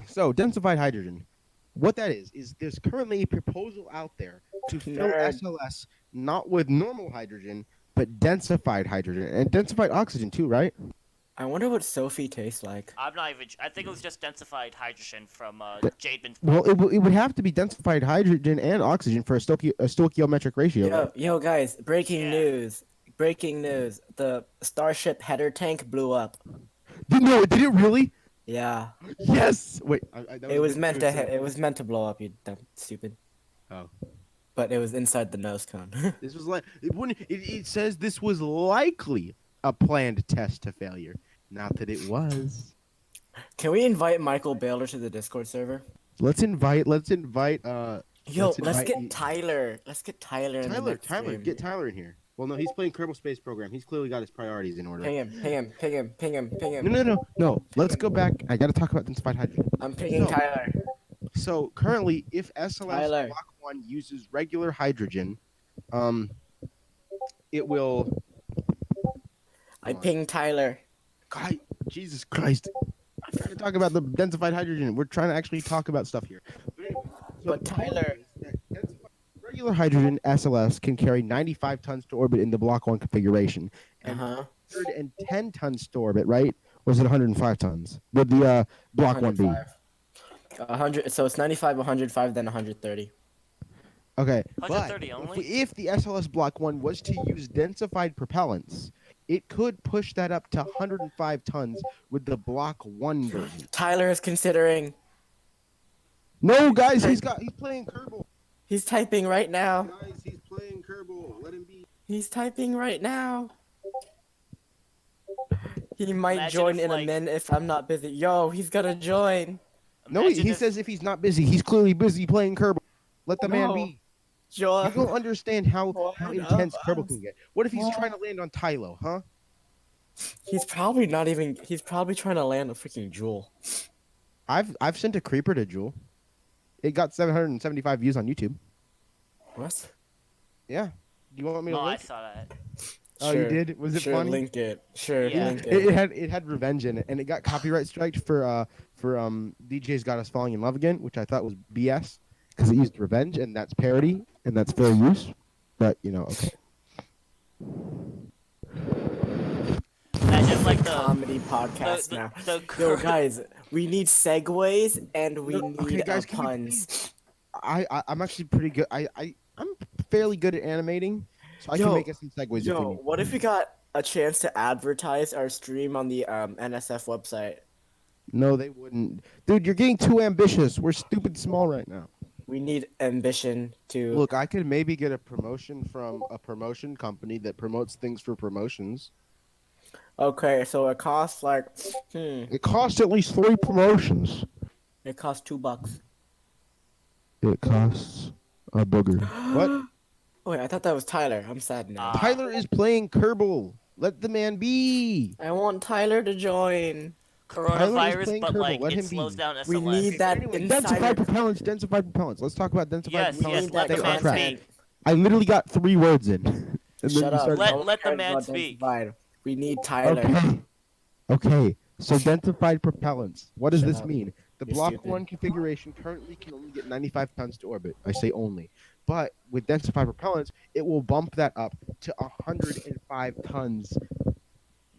Speaker 7: So, densified hydrogen. What that is there's currently a proposal out there to fill
Speaker 1: Nerd.
Speaker 7: SLS not with normal hydrogen, but densified hydrogen and densified oxygen too, right?
Speaker 1: I wonder what Sophie tastes like.
Speaker 3: I'm not even. I think it was just densified hydrogen from Jade.
Speaker 7: Well, it would have to be densified hydrogen and oxygen for a stoichiometric ratio. right?
Speaker 1: Yo, guys! Breaking
Speaker 3: Yeah.
Speaker 1: news! Breaking news! The Starship header tank blew up.
Speaker 7: No, did it really?
Speaker 1: Yeah.
Speaker 7: Yes. Wait,
Speaker 1: It was meant to blow up. You dumb stupid.
Speaker 7: Oh.
Speaker 1: But it was inside the nose cone.
Speaker 7: This was like it says this was likely a planned test to failure. Not that it was.
Speaker 1: Can we invite Michael Baylor to the Discord server?
Speaker 7: Let's invite.
Speaker 1: Yo,
Speaker 7: Let's
Speaker 1: let's
Speaker 7: invite
Speaker 1: get Tyler. Let's get Tyler in the next stream.
Speaker 7: Get Tyler in here. Well, no, he's playing Kerbal Space Program. He's clearly got his priorities in order.
Speaker 1: Ping him.
Speaker 7: No. Let's go back. I got to talk about densified hydrogen.
Speaker 1: I'm pinging
Speaker 7: No.
Speaker 1: Tyler.
Speaker 7: So currently, if SLS
Speaker 1: Tyler.
Speaker 7: Block 1 uses regular hydrogen, it will.
Speaker 1: I pinged Tyler.
Speaker 7: God, Jesus Christ! I'm trying to talk about the densified hydrogen. We're trying to actually talk about stuff here. But, anyway,
Speaker 1: But Tyler-
Speaker 7: regular hydrogen SLS can carry 95 tons to orbit in the Block 1 configuration, and 110 tons to orbit, right? Or is it 105 tons? Would the Block 1 be?
Speaker 1: 100. So it's 95, 105, then 130.
Speaker 7: Okay,
Speaker 3: 130
Speaker 7: but
Speaker 3: only?
Speaker 7: if the SLS Block 1 was to use densified propellants, it could push that up to 105 tons with the Block 1 version.
Speaker 1: Tyler is considering.
Speaker 7: No, guys, he's playing Kerbal.
Speaker 1: He's typing right now.
Speaker 7: Guys, he's playing Kerbal. Let him be.
Speaker 1: He's typing right now. He might
Speaker 3: Imagine
Speaker 1: join
Speaker 3: if,
Speaker 1: in
Speaker 3: like-
Speaker 1: a minute if I'm not busy. Yo, he's gonna join.
Speaker 7: No,
Speaker 3: Imagine
Speaker 7: he
Speaker 3: if-
Speaker 7: says if he's not busy, he's clearly busy playing Kerbal. Let the man
Speaker 1: No.
Speaker 7: be.
Speaker 1: Join.
Speaker 7: You don't understand how
Speaker 1: Join
Speaker 7: intense
Speaker 1: us.
Speaker 7: Kerbal can get. What if he's trying to land on Tylo, huh?
Speaker 1: He's probably not even. He's probably trying to land a freaking jewel.
Speaker 7: I've sent a creeper to Jewel. It got 775 views on YouTube.
Speaker 1: What?
Speaker 7: Yeah. Do you want me to
Speaker 3: No, I
Speaker 7: link?
Speaker 3: saw that.
Speaker 7: Oh, you did? Was it
Speaker 1: sure,
Speaker 7: funny?
Speaker 1: Link it. Sure,
Speaker 3: Yeah.
Speaker 1: link
Speaker 7: It
Speaker 1: it.
Speaker 7: had revenge in it, and it got copyright striked for DJ's Got Us Falling in Love Again, which I thought was BS because it used revenge, and that's parody, and that's fair use. But okay.
Speaker 3: Imagine like the
Speaker 1: Comedy podcast
Speaker 3: the,
Speaker 1: now.
Speaker 3: the,
Speaker 1: Yo,
Speaker 3: the
Speaker 1: guys, we need segues and we
Speaker 7: No, okay,
Speaker 1: need
Speaker 7: guys, can we
Speaker 1: puns.
Speaker 7: I'm actually pretty good. I'm fairly good at animating, so I
Speaker 1: Yo,
Speaker 7: can make us some segues if we
Speaker 1: Yo,
Speaker 7: need.
Speaker 1: what if we got a chance to advertise our stream on the NSF website?
Speaker 7: No, they wouldn't. Dude, you're getting too ambitious. We're stupid small right now.
Speaker 1: We need ambition to.
Speaker 7: Look, I could maybe get a promotion from a promotion company that promotes things for promotions.
Speaker 1: Okay, so it costs like,
Speaker 7: It costs at least 3 promotions.
Speaker 1: it costs $2.
Speaker 7: It costs a booger. What?
Speaker 1: Oh wait, I thought that was Tyler. I'm sad now.
Speaker 7: Tyler is playing Kerbal. Let the man be.
Speaker 1: I want Tyler to join.
Speaker 3: coronavirus,
Speaker 7: playing
Speaker 3: but
Speaker 7: Kerbal,
Speaker 3: like
Speaker 7: let
Speaker 3: it
Speaker 7: him be.
Speaker 3: slows down SLS.
Speaker 1: We need that
Speaker 7: Anyway,
Speaker 1: insider.
Speaker 7: densified propellants. Densified propellants. Let's talk about densified
Speaker 3: Yes,
Speaker 7: propellants.
Speaker 3: yes,
Speaker 1: need
Speaker 3: let
Speaker 1: that
Speaker 3: the
Speaker 7: Stay on
Speaker 3: man
Speaker 7: track.
Speaker 3: speak.
Speaker 7: I literally got 3 words in. And then
Speaker 1: Shut
Speaker 7: you
Speaker 1: up.
Speaker 7: started-
Speaker 3: Let
Speaker 1: No one
Speaker 3: the
Speaker 1: cares
Speaker 3: man
Speaker 1: about
Speaker 3: speak.
Speaker 1: densified. We need Tyler.
Speaker 7: Okay. So densified propellants. What does
Speaker 1: Shut
Speaker 7: this
Speaker 1: up.
Speaker 7: mean? The
Speaker 1: You're
Speaker 7: Block
Speaker 1: stupid.
Speaker 7: 1 configuration currently can only get 95 tons to orbit. I say only. But with densified propellants, it will bump that up to 105 tons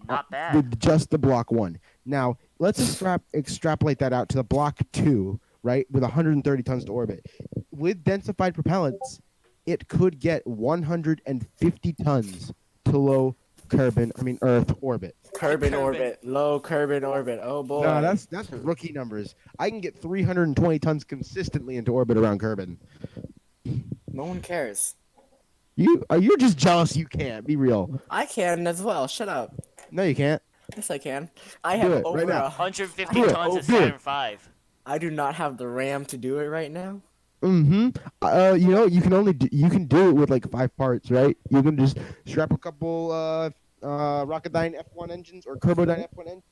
Speaker 3: Not bad.
Speaker 7: with just the Block 1. Now, let's extrapolate that out to the Block 2, right, with 130 tons to orbit. With densified propellants, it could get 150 tons to low Earth orbit.
Speaker 1: curb in
Speaker 3: Kerbin.
Speaker 1: orbit. Low curb in orbit. Oh boy.
Speaker 7: No, that's rookie numbers. I can get 320 tons consistently into orbit around Kerbin.
Speaker 1: No one cares.
Speaker 7: You're just jealous you can't. Be real.
Speaker 1: I can as well. Shut up.
Speaker 7: No, you can't.
Speaker 1: Yes, I can. I
Speaker 7: Do
Speaker 1: have
Speaker 7: it right
Speaker 1: over
Speaker 7: now.
Speaker 3: 150
Speaker 7: Do it.
Speaker 3: tons of
Speaker 7: Do it.
Speaker 3: Saturn V.
Speaker 1: I do not have the RAM to do it right now.
Speaker 7: Mm-hmm. You can do it with like 5 parts, right? You can just strap a couple Rocketdyne F1 engines or Turbodyne F1 engines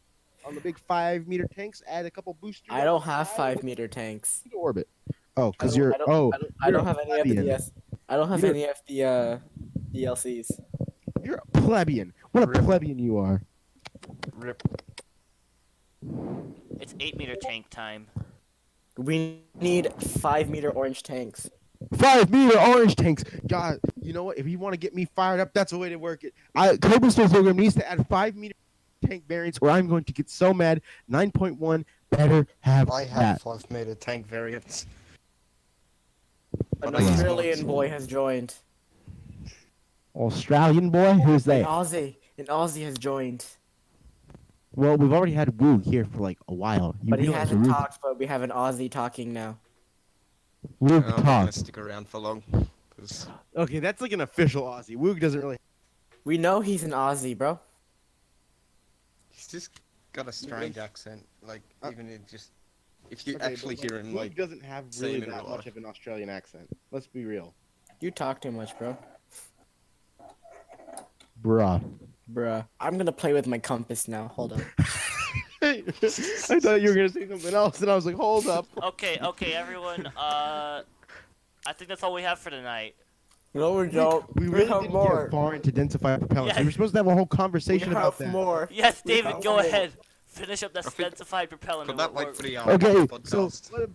Speaker 7: on the big 5-meter tanks. Add a couple boosters.
Speaker 1: I don't have 5-meter tanks.
Speaker 7: to orbit. Oh, because
Speaker 1: I
Speaker 7: you're
Speaker 1: don't have any of the
Speaker 7: plebeian.
Speaker 1: DS. I don't have
Speaker 7: You're-
Speaker 1: any of the DLCs.
Speaker 7: You're a plebeian. What a plebeian you are.
Speaker 2: Rip.
Speaker 3: It's 8-meter tank time.
Speaker 1: We need 5-meter orange tanks.
Speaker 7: 5-meter orange tanks. God, you know what? If you want to get me fired up, that's the way to work it. Cobra Space Program needs to add 5-meter tank variants, or I'm going to get so mad. 9.1 better have
Speaker 2: I
Speaker 7: that.
Speaker 2: have 5-meter tank variants.
Speaker 1: An
Speaker 2: But I use
Speaker 1: Australian
Speaker 2: mods.
Speaker 1: boy has joined.
Speaker 7: Australian boy? Who's
Speaker 1: An
Speaker 7: that?
Speaker 1: Aussie has joined.
Speaker 7: Well, we've already had Woo here for like a while. You
Speaker 1: But he
Speaker 7: realize
Speaker 1: hasn't
Speaker 7: Woo-
Speaker 1: talked, but we have an Aussie talking now.
Speaker 7: Woo
Speaker 2: I'm not gonna
Speaker 7: talks.
Speaker 2: stick around for long. 'Cause
Speaker 7: Okay, that's like an official Aussie. Woog doesn't really.
Speaker 1: We know he's an Aussie, bro.
Speaker 2: he's just got a strange accent. Like, even if you
Speaker 7: Okay,
Speaker 2: actually
Speaker 7: but,
Speaker 2: hear him,
Speaker 7: Woog
Speaker 2: like,
Speaker 7: doesn't have
Speaker 2: saying
Speaker 7: really
Speaker 2: it in
Speaker 7: that
Speaker 2: real
Speaker 7: much
Speaker 2: life.
Speaker 7: of an Australian accent. Let's be real,
Speaker 1: You talk too much, bro.
Speaker 7: bruh.
Speaker 1: Bruh. I'm gonna play with my compass now. Hold on.
Speaker 7: I thought you were gonna say something else, and I was like, hold up.
Speaker 3: Okay, everyone. I think that's all we have for tonight.
Speaker 1: No, we don't.
Speaker 7: We really
Speaker 1: have
Speaker 7: didn't
Speaker 1: more.
Speaker 7: get far into densified propellants.
Speaker 3: Yes.
Speaker 7: We were supposed to have a whole
Speaker 1: We
Speaker 7: conversation about
Speaker 1: have
Speaker 7: that.
Speaker 1: more.
Speaker 3: Yes,
Speaker 1: We
Speaker 3: David,
Speaker 1: have
Speaker 3: go
Speaker 1: more.
Speaker 3: ahead. Finish up that
Speaker 2: I think-
Speaker 3: specified propellant.
Speaker 2: put that like for the
Speaker 7: Okay, so
Speaker 2: podcast.
Speaker 7: what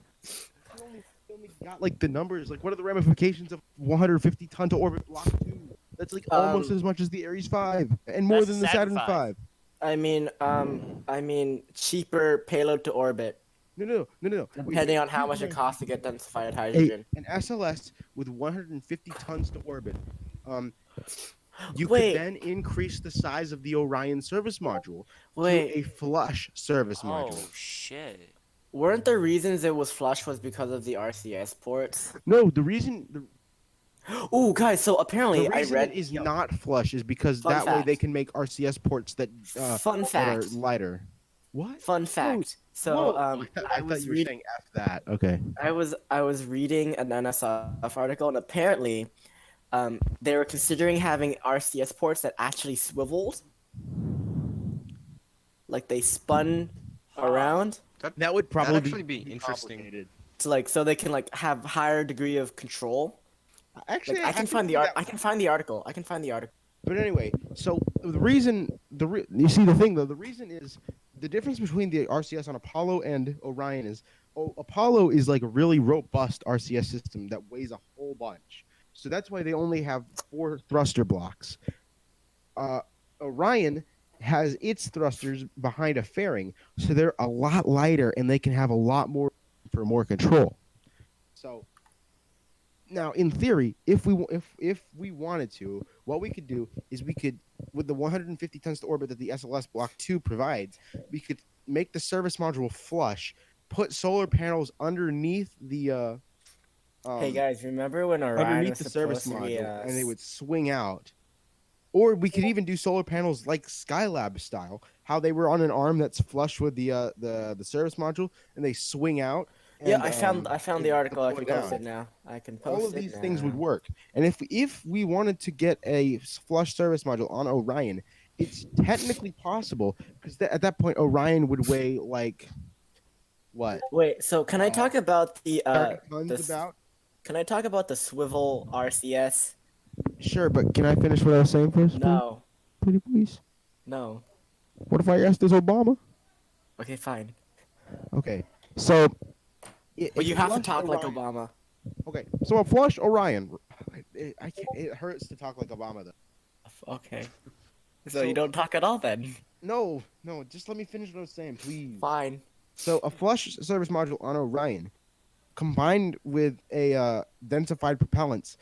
Speaker 7: we only got like the numbers. Like, what are the ramifications of 150 ton to orbit block 2? That's like almost as much as the Ares 5, and more
Speaker 3: That's
Speaker 7: than
Speaker 3: the
Speaker 7: the
Speaker 3: Saturn
Speaker 7: Saturn 5.
Speaker 1: I mean, cheaper payload to orbit,
Speaker 7: No.
Speaker 1: depending on how much it costs to get densified hydrogen.
Speaker 7: An SLS with 150 tons to orbit. You
Speaker 1: Wait.
Speaker 7: could then increase the size of the Orion service module
Speaker 1: Wait,
Speaker 7: to a flush service
Speaker 3: Oh
Speaker 7: module.
Speaker 3: shit.
Speaker 1: weren't the reasons it was flush was because of the RCS ports?
Speaker 7: No, the reason
Speaker 1: Ooh, guys, so apparently I read
Speaker 7: it is not flush is because
Speaker 1: Fun
Speaker 7: that way
Speaker 1: fact.
Speaker 7: they can make RCS ports that
Speaker 1: Fun
Speaker 7: that are
Speaker 1: fact.
Speaker 7: lighter. What?
Speaker 1: Fun fact. So
Speaker 7: Whoa,
Speaker 1: I
Speaker 7: thought
Speaker 1: was
Speaker 7: you were
Speaker 1: reading.
Speaker 7: saying F that. Okay.
Speaker 1: I was reading an NSF article, and apparently, they were considering having RCS ports that actually swiveled, like they spun around,
Speaker 7: That would
Speaker 2: That'd
Speaker 7: probably
Speaker 2: actually be interesting.
Speaker 7: complicated.
Speaker 1: so they can like have higher degree of control.
Speaker 7: Actually,
Speaker 1: Like, I can find the I can find the article. I can find the article.
Speaker 7: But anyway, so the reason you see the thing though, the reason is the difference between the RCS on Apollo and Orion is Apollo is like a really robust RCS system that weighs a whole bunch. So that's why they only have 4 thruster blocks. Orion has its thrusters behind a fairing, so they're a lot lighter and they can have a lot more for more control. So now, in theory, if we wanted to, what we could do is we could, with the 150 tons to orbit that the SLS Block 2 provides, we could make the service module flush, put solar panels underneath the
Speaker 1: Hey guys, remember when Orion
Speaker 7: underneath
Speaker 1: was
Speaker 7: the service
Speaker 1: supposed to be,
Speaker 7: module, and they would swing out. Or we could even do solar panels like Skylab style, how they were on an arm that's flush with the service module, and they swing out.
Speaker 1: Yeah,
Speaker 7: and,
Speaker 1: I found the
Speaker 7: they
Speaker 1: article. I
Speaker 7: deploy
Speaker 1: can post
Speaker 7: down.
Speaker 1: it now. I can post it.
Speaker 7: All of these things would
Speaker 1: now.
Speaker 7: work. And if we wanted to get a flush service module on Orion, it's technically possible because at that point Orion would weigh like what?
Speaker 1: Wait, so can I talk about the
Speaker 7: 30 tons
Speaker 1: this-
Speaker 7: about?
Speaker 1: Can I talk about the swivel RCS?
Speaker 7: Sure, but can I finish what I was saying first?
Speaker 1: No,
Speaker 7: Pretty please.
Speaker 1: no.
Speaker 7: What if I asked this Obama?
Speaker 1: Okay, fine.
Speaker 7: Okay, so.
Speaker 1: But you have to
Speaker 7: flush
Speaker 1: talk like
Speaker 7: Orion-
Speaker 1: Obama.
Speaker 7: Okay, so a flush Orion. I can't. It hurts to talk like Obama though.
Speaker 1: Okay. So
Speaker 7: So-
Speaker 1: you don't talk at all then.
Speaker 7: No, just let me finish what I was saying, please.
Speaker 1: Fine.
Speaker 7: So a flush service module on Orion, combined with a densified propellants,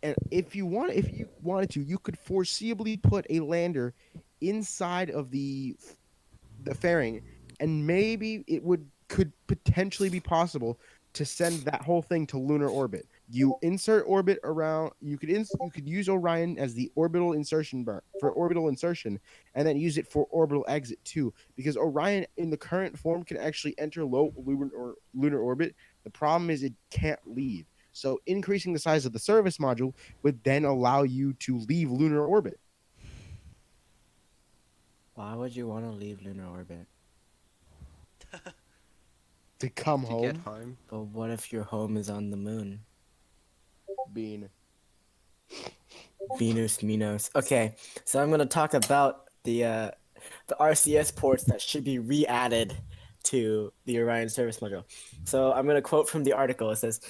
Speaker 7: and if you wanted to, you could foreseeably put a lander inside of the fairing, and maybe could potentially be possible to send that whole thing to lunar orbit. You insert orbit around. You could use Orion as the orbital insertion for orbital insertion, and then use it for orbital exit too. Because Orion, in the current form, can actually enter low lunar orbit. The problem is it can't leave. So increasing the size of the service module would then allow you to leave lunar orbit.
Speaker 1: Why would you want to leave lunar orbit?
Speaker 7: To come
Speaker 2: To
Speaker 7: home.
Speaker 2: get home.
Speaker 1: But what if your home is on the moon?
Speaker 7: Bean.
Speaker 1: Venus Minos. Okay, so I'm gonna talk about the RCS ports that should be re-added to the Orion service module. So I'm gonna quote from the article. It says,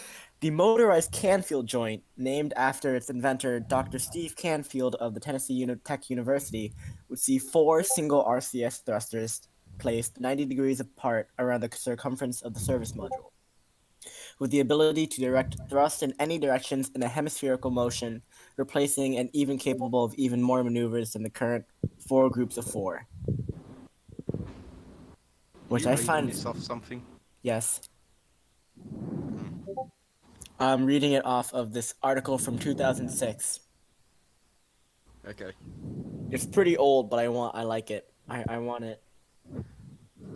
Speaker 1: "The motorized Canfield joint, named after its inventor, Dr. Steve Canfield of the Tennessee Tech University, would see 4 single RCS thrusters placed 90 degrees apart around the circumference of the service module, with the ability to direct thrust in any directions in a hemispherical motion, replacing and even capable of even more maneuvers than the current 4 groups of 4. Which
Speaker 2: You
Speaker 1: I
Speaker 2: reading
Speaker 1: find,
Speaker 2: this off something.
Speaker 1: yes. I'm reading it off of this article from 2006.
Speaker 2: Okay.
Speaker 1: It's pretty old, but I like it. I want it.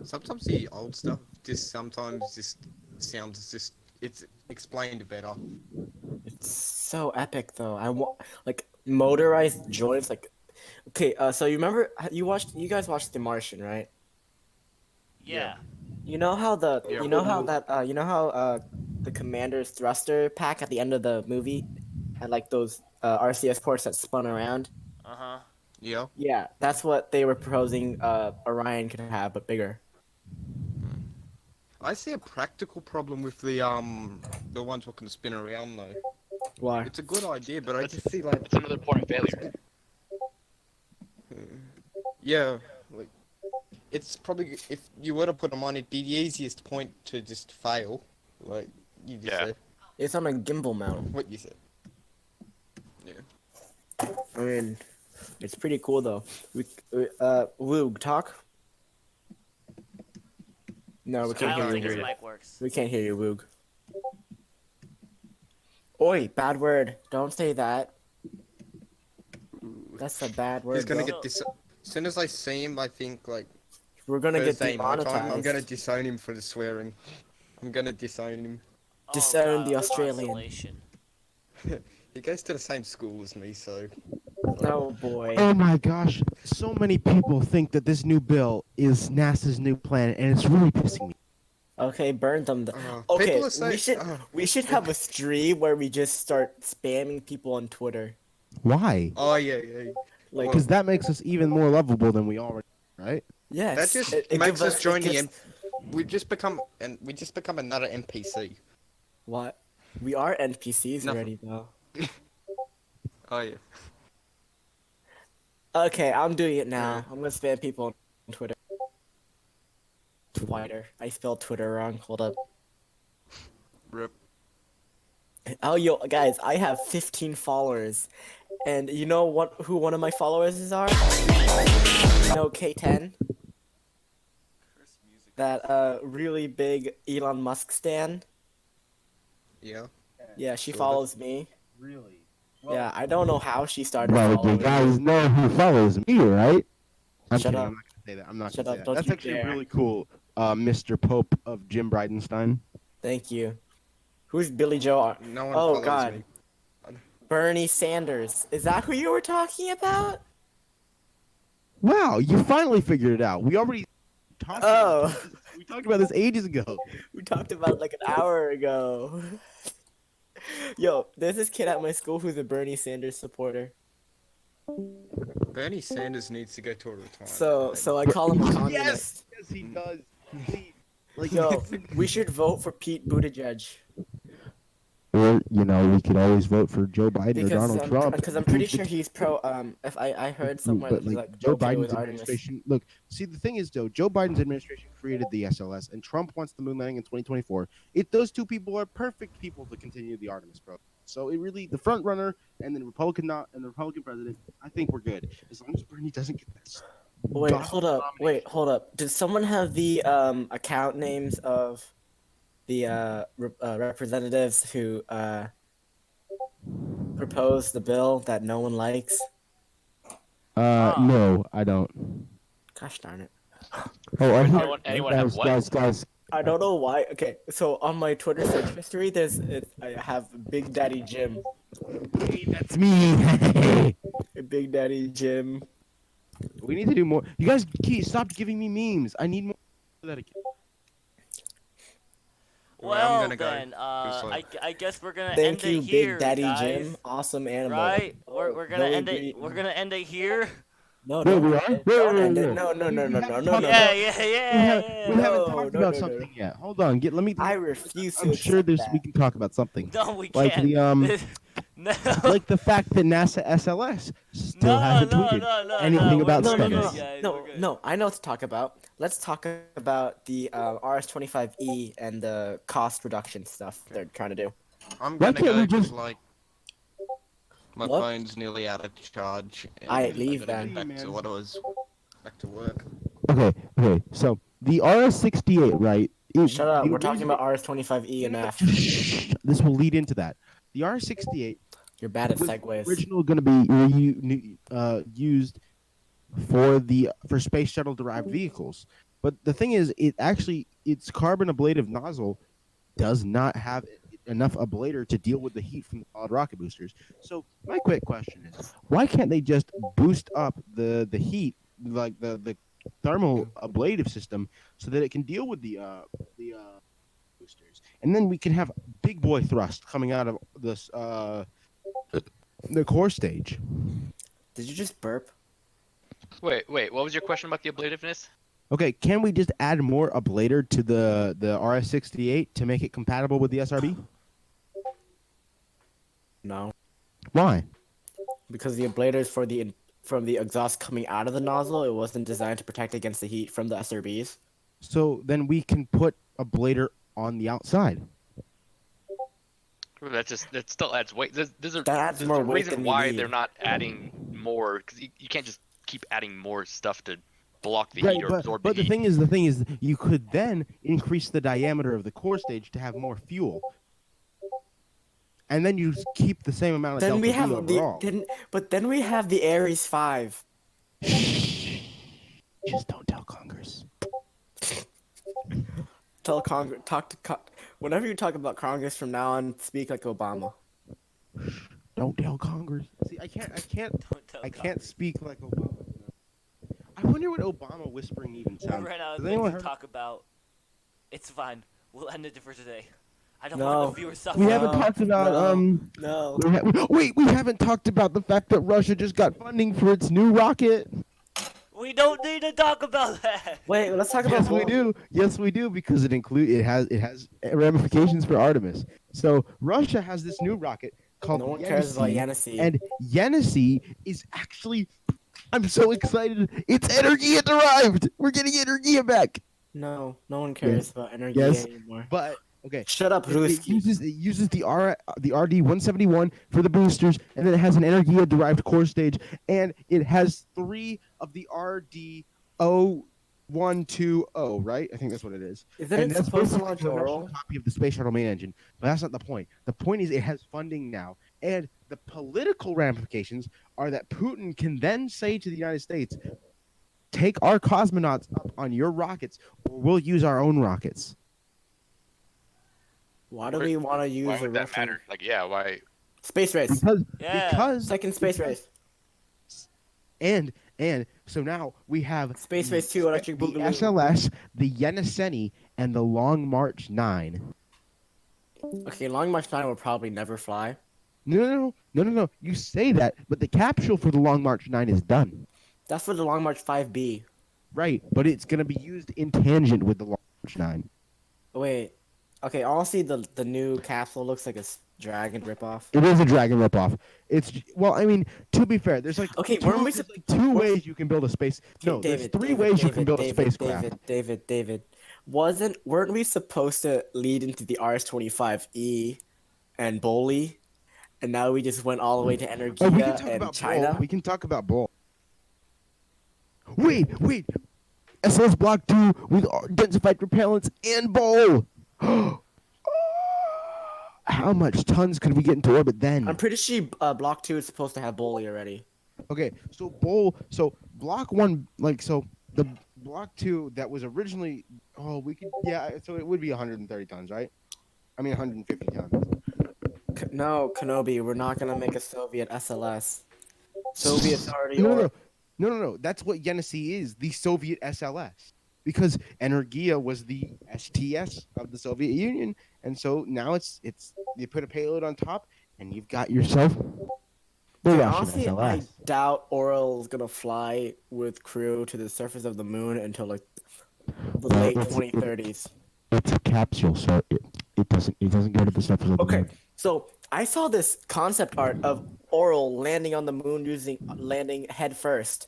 Speaker 2: Sometimes the old stuff sometimes sounds it's explained better.
Speaker 1: It's so epic though. I want like motorized joints. Like, okay, so you remember you guys watched The Martian, right?
Speaker 3: Yeah.
Speaker 1: You know how
Speaker 2: Yeah.
Speaker 1: the commander's thruster pack at the end of the movie had like those RCS ports that spun around.
Speaker 3: Uh huh.
Speaker 2: Yeah.
Speaker 1: Yeah, that's what they were proposing. Orion could have, but bigger.
Speaker 2: I see a practical problem with the ones that can spin around though.
Speaker 1: Why?
Speaker 2: It's a good idea, but I just see like
Speaker 6: It's another point of failure.
Speaker 2: yeah, like it's probably if you were to put them on, it'd be the easiest point to just fail. Like you just
Speaker 6: Yeah.
Speaker 2: said,
Speaker 1: It's on a gimbal mount.
Speaker 2: what you said.
Speaker 1: I mean, it's pretty cool though. Woog, talk. No, we
Speaker 3: I
Speaker 1: can't
Speaker 3: don't
Speaker 1: hear
Speaker 3: think
Speaker 1: you.
Speaker 3: his
Speaker 1: Woog.
Speaker 3: mic works.
Speaker 1: We can't hear you, Woog. Oi, bad word. Don't say that. That's a bad word.
Speaker 2: He's gonna
Speaker 1: bro.
Speaker 2: get this. As soon as I see him, I think like
Speaker 1: We're gonna get
Speaker 2: Thursday night time, I'm gonna
Speaker 1: demonetized.
Speaker 2: disown him for the swearing. I'm gonna disown him.
Speaker 1: Disown the
Speaker 3: God,
Speaker 1: Australian.
Speaker 3: consolation.
Speaker 2: He goes to the same school as me, so
Speaker 1: Oh boy.
Speaker 7: Oh my gosh, so many people think that this new bill is NASA's new planet, and it's really pissing me.
Speaker 1: Okay, burn them.
Speaker 2: people
Speaker 1: Okay,
Speaker 2: are so,
Speaker 1: we should have a stream where we just start spamming people on Twitter.
Speaker 7: Why?
Speaker 2: Oh yeah.
Speaker 1: Like,
Speaker 7: Because that makes us even more lovable than we already are, right?
Speaker 1: yes.
Speaker 2: That just
Speaker 1: it
Speaker 2: makes
Speaker 1: gives
Speaker 2: us join
Speaker 1: it
Speaker 2: the.
Speaker 1: gives-
Speaker 2: We just become another NPC.
Speaker 1: What? We are NPCs
Speaker 2: Nothing.
Speaker 1: already though.
Speaker 2: Oh yeah.
Speaker 1: Okay, I'm doing it now. I'm gonna spam people on Twitter. Twitter. I spelled Twitter wrong. Hold up.
Speaker 2: Rip.
Speaker 1: Oh, yo, guys, I have 15 followers, and you know what? Who one of my followers are? You know, K10. That really big Elon Musk stan.
Speaker 2: Yeah.
Speaker 1: Yeah, she
Speaker 2: Sort of.
Speaker 1: follows me.
Speaker 7: Really?
Speaker 1: Yeah, I don't know how she started
Speaker 7: Well,
Speaker 1: following
Speaker 7: you guys
Speaker 1: me.
Speaker 7: know who follows me, right? I'm
Speaker 1: Shut
Speaker 7: kidding.
Speaker 1: up.
Speaker 7: I'm not gonna say that. I'm not
Speaker 1: Shut
Speaker 7: gonna
Speaker 1: up,
Speaker 7: say
Speaker 1: don't
Speaker 7: that. That's
Speaker 1: you
Speaker 7: actually
Speaker 1: dare.
Speaker 7: really cool. Mr. Pope of Jim Bridenstine.
Speaker 1: Thank you. Who's Billy Joe?
Speaker 2: No one
Speaker 1: Oh
Speaker 2: follows
Speaker 1: God,
Speaker 2: me.
Speaker 1: Bernie Sanders. Is that who you were talking about?
Speaker 7: Wow, you finally figured it out. We already talked.
Speaker 1: Oh.
Speaker 7: About this. We talked about this ages ago.
Speaker 1: We talked about it like an hour ago. Yo, there's this kid at my school who's a Bernie Sanders supporter.
Speaker 2: Bernie Sanders needs to go to a retirement.
Speaker 1: So I call him a communist.
Speaker 7: Yes, he does.
Speaker 1: Like, yo, we should vote for Pete Buttigieg.
Speaker 7: Well, we could always vote for Joe Biden or
Speaker 1: Because
Speaker 7: Donald Trump.
Speaker 1: because I'm pretty sure he's pro. If I heard somewhere that
Speaker 7: But
Speaker 1: he's
Speaker 7: like
Speaker 1: like
Speaker 7: Joe
Speaker 1: okay
Speaker 7: Biden's
Speaker 1: with Artemis.
Speaker 7: administration, look, see the thing is though, Joe Biden's administration created the SLS, and Trump wants the moon landing in 2024. Those two people are perfect people to continue the Artemis program. So it really, the front runner and the Republican president, I think we're good as long as Bernie doesn't get this.
Speaker 1: Wait, hold up. Did someone have the account names of the representatives who proposed the bill that no one likes?
Speaker 7: No, I don't.
Speaker 1: Gosh darn it.
Speaker 7: Oh,
Speaker 6: Anyone have what?
Speaker 7: guys.
Speaker 1: I don't know why. Okay, so on my Twitter search history, I have Big Daddy Jim.
Speaker 7: That's me.
Speaker 1: Big Daddy Jim.
Speaker 7: We need to do more. You guys, stop giving me memes. I need more of that again.
Speaker 3: Well,
Speaker 2: gonna go.
Speaker 3: then, I guess we're gonna
Speaker 1: Thank
Speaker 3: end
Speaker 1: you,
Speaker 3: it here,
Speaker 1: Big Daddy
Speaker 3: guys.
Speaker 1: Jim. Awesome animal.
Speaker 3: Right? We're gonna
Speaker 1: Very
Speaker 3: end
Speaker 1: great.
Speaker 3: it. We're gonna end it here.
Speaker 1: No,
Speaker 7: No, we are?
Speaker 1: don't end
Speaker 7: Wait.
Speaker 1: it. No.
Speaker 3: Yeah.
Speaker 7: We haven't talked about
Speaker 1: no.
Speaker 7: something yet. Hold on. Let me.
Speaker 1: I refuse to
Speaker 7: I'm sure
Speaker 1: accept that.
Speaker 7: we can talk about something.
Speaker 3: No, we
Speaker 7: Like
Speaker 3: can't.
Speaker 7: the
Speaker 3: No.
Speaker 7: like the fact that NASA SLS still hasn't tweeted anything about
Speaker 3: we're good,
Speaker 7: Stennis.
Speaker 3: guys,
Speaker 1: No,
Speaker 3: we're good.
Speaker 1: no, I know what to talk about. Let's talk about the RS-25E and the cost reduction stuff they're trying to do.
Speaker 2: I'm
Speaker 7: Why
Speaker 2: gonna
Speaker 7: can't we
Speaker 2: go
Speaker 7: just-
Speaker 2: because my
Speaker 1: What?
Speaker 2: phone's nearly out of charge. and
Speaker 1: I
Speaker 2: I'm
Speaker 1: leave
Speaker 2: gonna
Speaker 1: then.
Speaker 2: get back to what it was. Back to work.
Speaker 7: Okay. So the RS-68, right?
Speaker 1: Shut up, we're talking about RS-25E and F.
Speaker 7: This will lead into that. The RS-68
Speaker 1: You're bad at
Speaker 7: was
Speaker 1: segues.
Speaker 7: originally going to be used for space shuttle derived vehicles, but the thing is, its carbon ablative nozzle does not have enough ablator to deal with the heat from the solid rocket boosters. So my quick question is, why can't they just boost up the heat, like the thermal ablative system, so that it can deal with the boosters, and then we can have big boy thrust coming out of this the core stage.
Speaker 1: Did you just burp?
Speaker 6: Wait. What was your question about the ablativeness?
Speaker 7: Okay, can we just add more ablator to the RS-68 to make it compatible with the SRB?
Speaker 1: No,
Speaker 7: Why?
Speaker 1: because the ablators from the exhaust coming out of the nozzle, it wasn't designed to protect against the heat from the SRBs.
Speaker 7: So then we can put ablator on the outside.
Speaker 6: That still adds weight. There's
Speaker 1: adds
Speaker 6: a
Speaker 1: more weight
Speaker 6: reason
Speaker 1: than we
Speaker 6: why
Speaker 1: need.
Speaker 6: they're not adding more, because you can't just keep adding more stuff to block the
Speaker 7: Right,
Speaker 6: heat or
Speaker 7: but
Speaker 6: absorb
Speaker 7: the
Speaker 6: heat.
Speaker 7: thing is, you could then increase the diameter of the core stage to have more fuel, and then you just keep the same amount of
Speaker 1: Then
Speaker 7: delta
Speaker 1: we
Speaker 7: V
Speaker 1: have
Speaker 7: overall.
Speaker 1: then we have the Ares 5.
Speaker 7: Just don't tell Congress.
Speaker 1: Tell Congress, whenever you talk about Congress from now on, speak like Obama.
Speaker 7: Don't tell Congress. See, I can't
Speaker 3: Don't tell
Speaker 7: I can't speak like Obama. I wonder what Obama whispering even
Speaker 3: We
Speaker 7: sounds.
Speaker 3: ran out of
Speaker 7: Has
Speaker 3: things
Speaker 7: anyone
Speaker 3: to
Speaker 7: heard?
Speaker 3: talk about. It's fine. We'll end it for today. I don't
Speaker 1: No.
Speaker 3: want the viewers suffer.
Speaker 7: We haven't talked about
Speaker 1: No.
Speaker 7: we haven't talked about the fact that Russia just got funding for its new rocket.
Speaker 3: We don't need to talk about that.
Speaker 1: Wait, let's talk about
Speaker 7: Yes, we do. Yes, we do, because it has ramifications for Artemis. So Russia has this new rocket called
Speaker 1: No one cares about
Speaker 7: Yenisei,
Speaker 1: Yenisei.
Speaker 7: and Yenisei is actually. I'm so excited! It's Energia derived. We're getting Energia back.
Speaker 1: No one cares about energy
Speaker 7: Yes.
Speaker 1: anymore.
Speaker 7: But okay,
Speaker 1: Shut up,
Speaker 7: it
Speaker 1: Ruski.
Speaker 7: uses the RD 171 for the boosters, and then it has an Energia derived core stage, and it has 3 of the RD 0120, right? I think that's what it is.
Speaker 1: Isn't
Speaker 7: And
Speaker 1: it
Speaker 7: that's
Speaker 1: supposed to
Speaker 7: basically
Speaker 1: launch
Speaker 7: a production
Speaker 1: oral?
Speaker 7: copy of the space shuttle main engine, but that's not the point. The point is it has funding now, and the political ramifications are that Putin can then say to the United States, "Take our cosmonauts up on your rockets, or we'll use our own rockets."
Speaker 1: Why do we want to use
Speaker 6: Why
Speaker 1: a
Speaker 6: would that
Speaker 1: Russian
Speaker 6: matter? Like, yeah, why?
Speaker 1: space race?
Speaker 3: Yeah.
Speaker 7: Because
Speaker 1: Second space race.
Speaker 7: and so now we have
Speaker 1: Space Race 2 Electric
Speaker 7: the
Speaker 1: Boogaloo.
Speaker 7: SLS, the Yenisei, and the Long March 9.
Speaker 1: Okay, Long March 9 will probably never fly.
Speaker 7: No. You say that, but the capsule for the Long March 9 is done.
Speaker 1: That's for the Long March 5B.
Speaker 7: Right, but it's going to be used in tangent with the Long March 9.
Speaker 1: Wait. Okay, honestly, the new capsule looks like Dragon ripoff.
Speaker 7: It is a dragon ripoff. It's well, I mean, to be fair, there's like
Speaker 1: Okay,
Speaker 7: two,
Speaker 1: weren't we
Speaker 7: there's
Speaker 1: sup-
Speaker 7: like two
Speaker 1: weren't-
Speaker 7: ways you can build a space. No, there's
Speaker 1: David,
Speaker 7: three
Speaker 1: David,
Speaker 7: ways you can
Speaker 1: David,
Speaker 7: build a
Speaker 1: David,
Speaker 7: spacecraft.
Speaker 1: David. Weren't we supposed to lead into the RS-25E and Boli, and now we just went all the way to
Speaker 7: Oh, we can
Speaker 1: Energia
Speaker 7: talk
Speaker 1: and
Speaker 7: about
Speaker 1: China?
Speaker 7: Bull. We can talk about Bull. Wait. SLS Block 2 with densified propellants and Bull. How much tons could we get into orbit then?
Speaker 1: I'm pretty sure Block 2 is supposed to have Boli already.
Speaker 7: Okay, so Block 1, the Block 2 that was originally, so it would be 130 tons, right? I mean 150 tons.
Speaker 1: No, Kenobi, we're not gonna make a Soviet SLS. Soviets already
Speaker 7: No. That's what Yenisei is, the Soviet SLS. Because Energia was the STS of the Soviet Union, and so now it's you put a payload on top, and you've got yourself the
Speaker 1: Dude,
Speaker 7: Russian
Speaker 1: honestly,
Speaker 7: SLS.
Speaker 1: I doubt Oral is gonna fly with crew to the surface of the moon until like the late 2030s.
Speaker 7: It's a capsule, so it doesn't go to the surface of the
Speaker 1: Okay,
Speaker 7: moon.
Speaker 1: so I saw this concept art of Oral landing on the moon landing head first.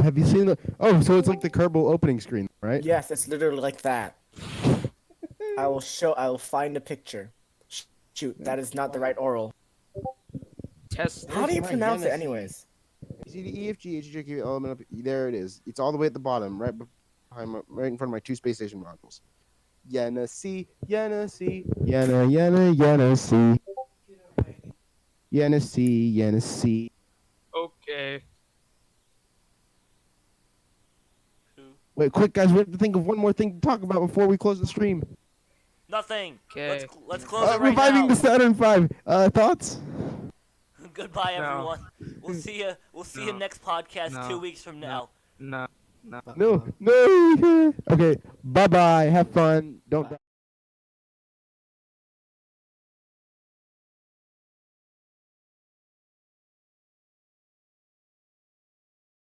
Speaker 7: Have you seen the? Oh, so it's like the Kerbal opening screen, right?
Speaker 1: Yes, it's literally like that. I will find a picture. Shoot, that is not the right Oral.
Speaker 8: Test.
Speaker 1: How do you
Speaker 7: my
Speaker 1: pronounce it
Speaker 7: Yenisei.
Speaker 1: anyways?
Speaker 7: You see the EFG element up there? It is. It's all the way at the bottom, right in front of my two space station modules. Yenisei. Yenisei.
Speaker 8: Okay.
Speaker 7: Wait, quick, guys! We have to think of one more thing to talk about before we close the stream.
Speaker 3: Nothing.
Speaker 8: Okay.
Speaker 3: Let's close it right
Speaker 7: Reviving
Speaker 3: now.
Speaker 7: the Saturn V. Thoughts?
Speaker 3: Goodbye,
Speaker 8: No.
Speaker 3: everyone. We'll see you. We'll see you
Speaker 8: No.
Speaker 3: next podcast
Speaker 8: No.
Speaker 3: 2 weeks from now.
Speaker 8: No.
Speaker 7: No. Okay. Bye. Have fun. Don't.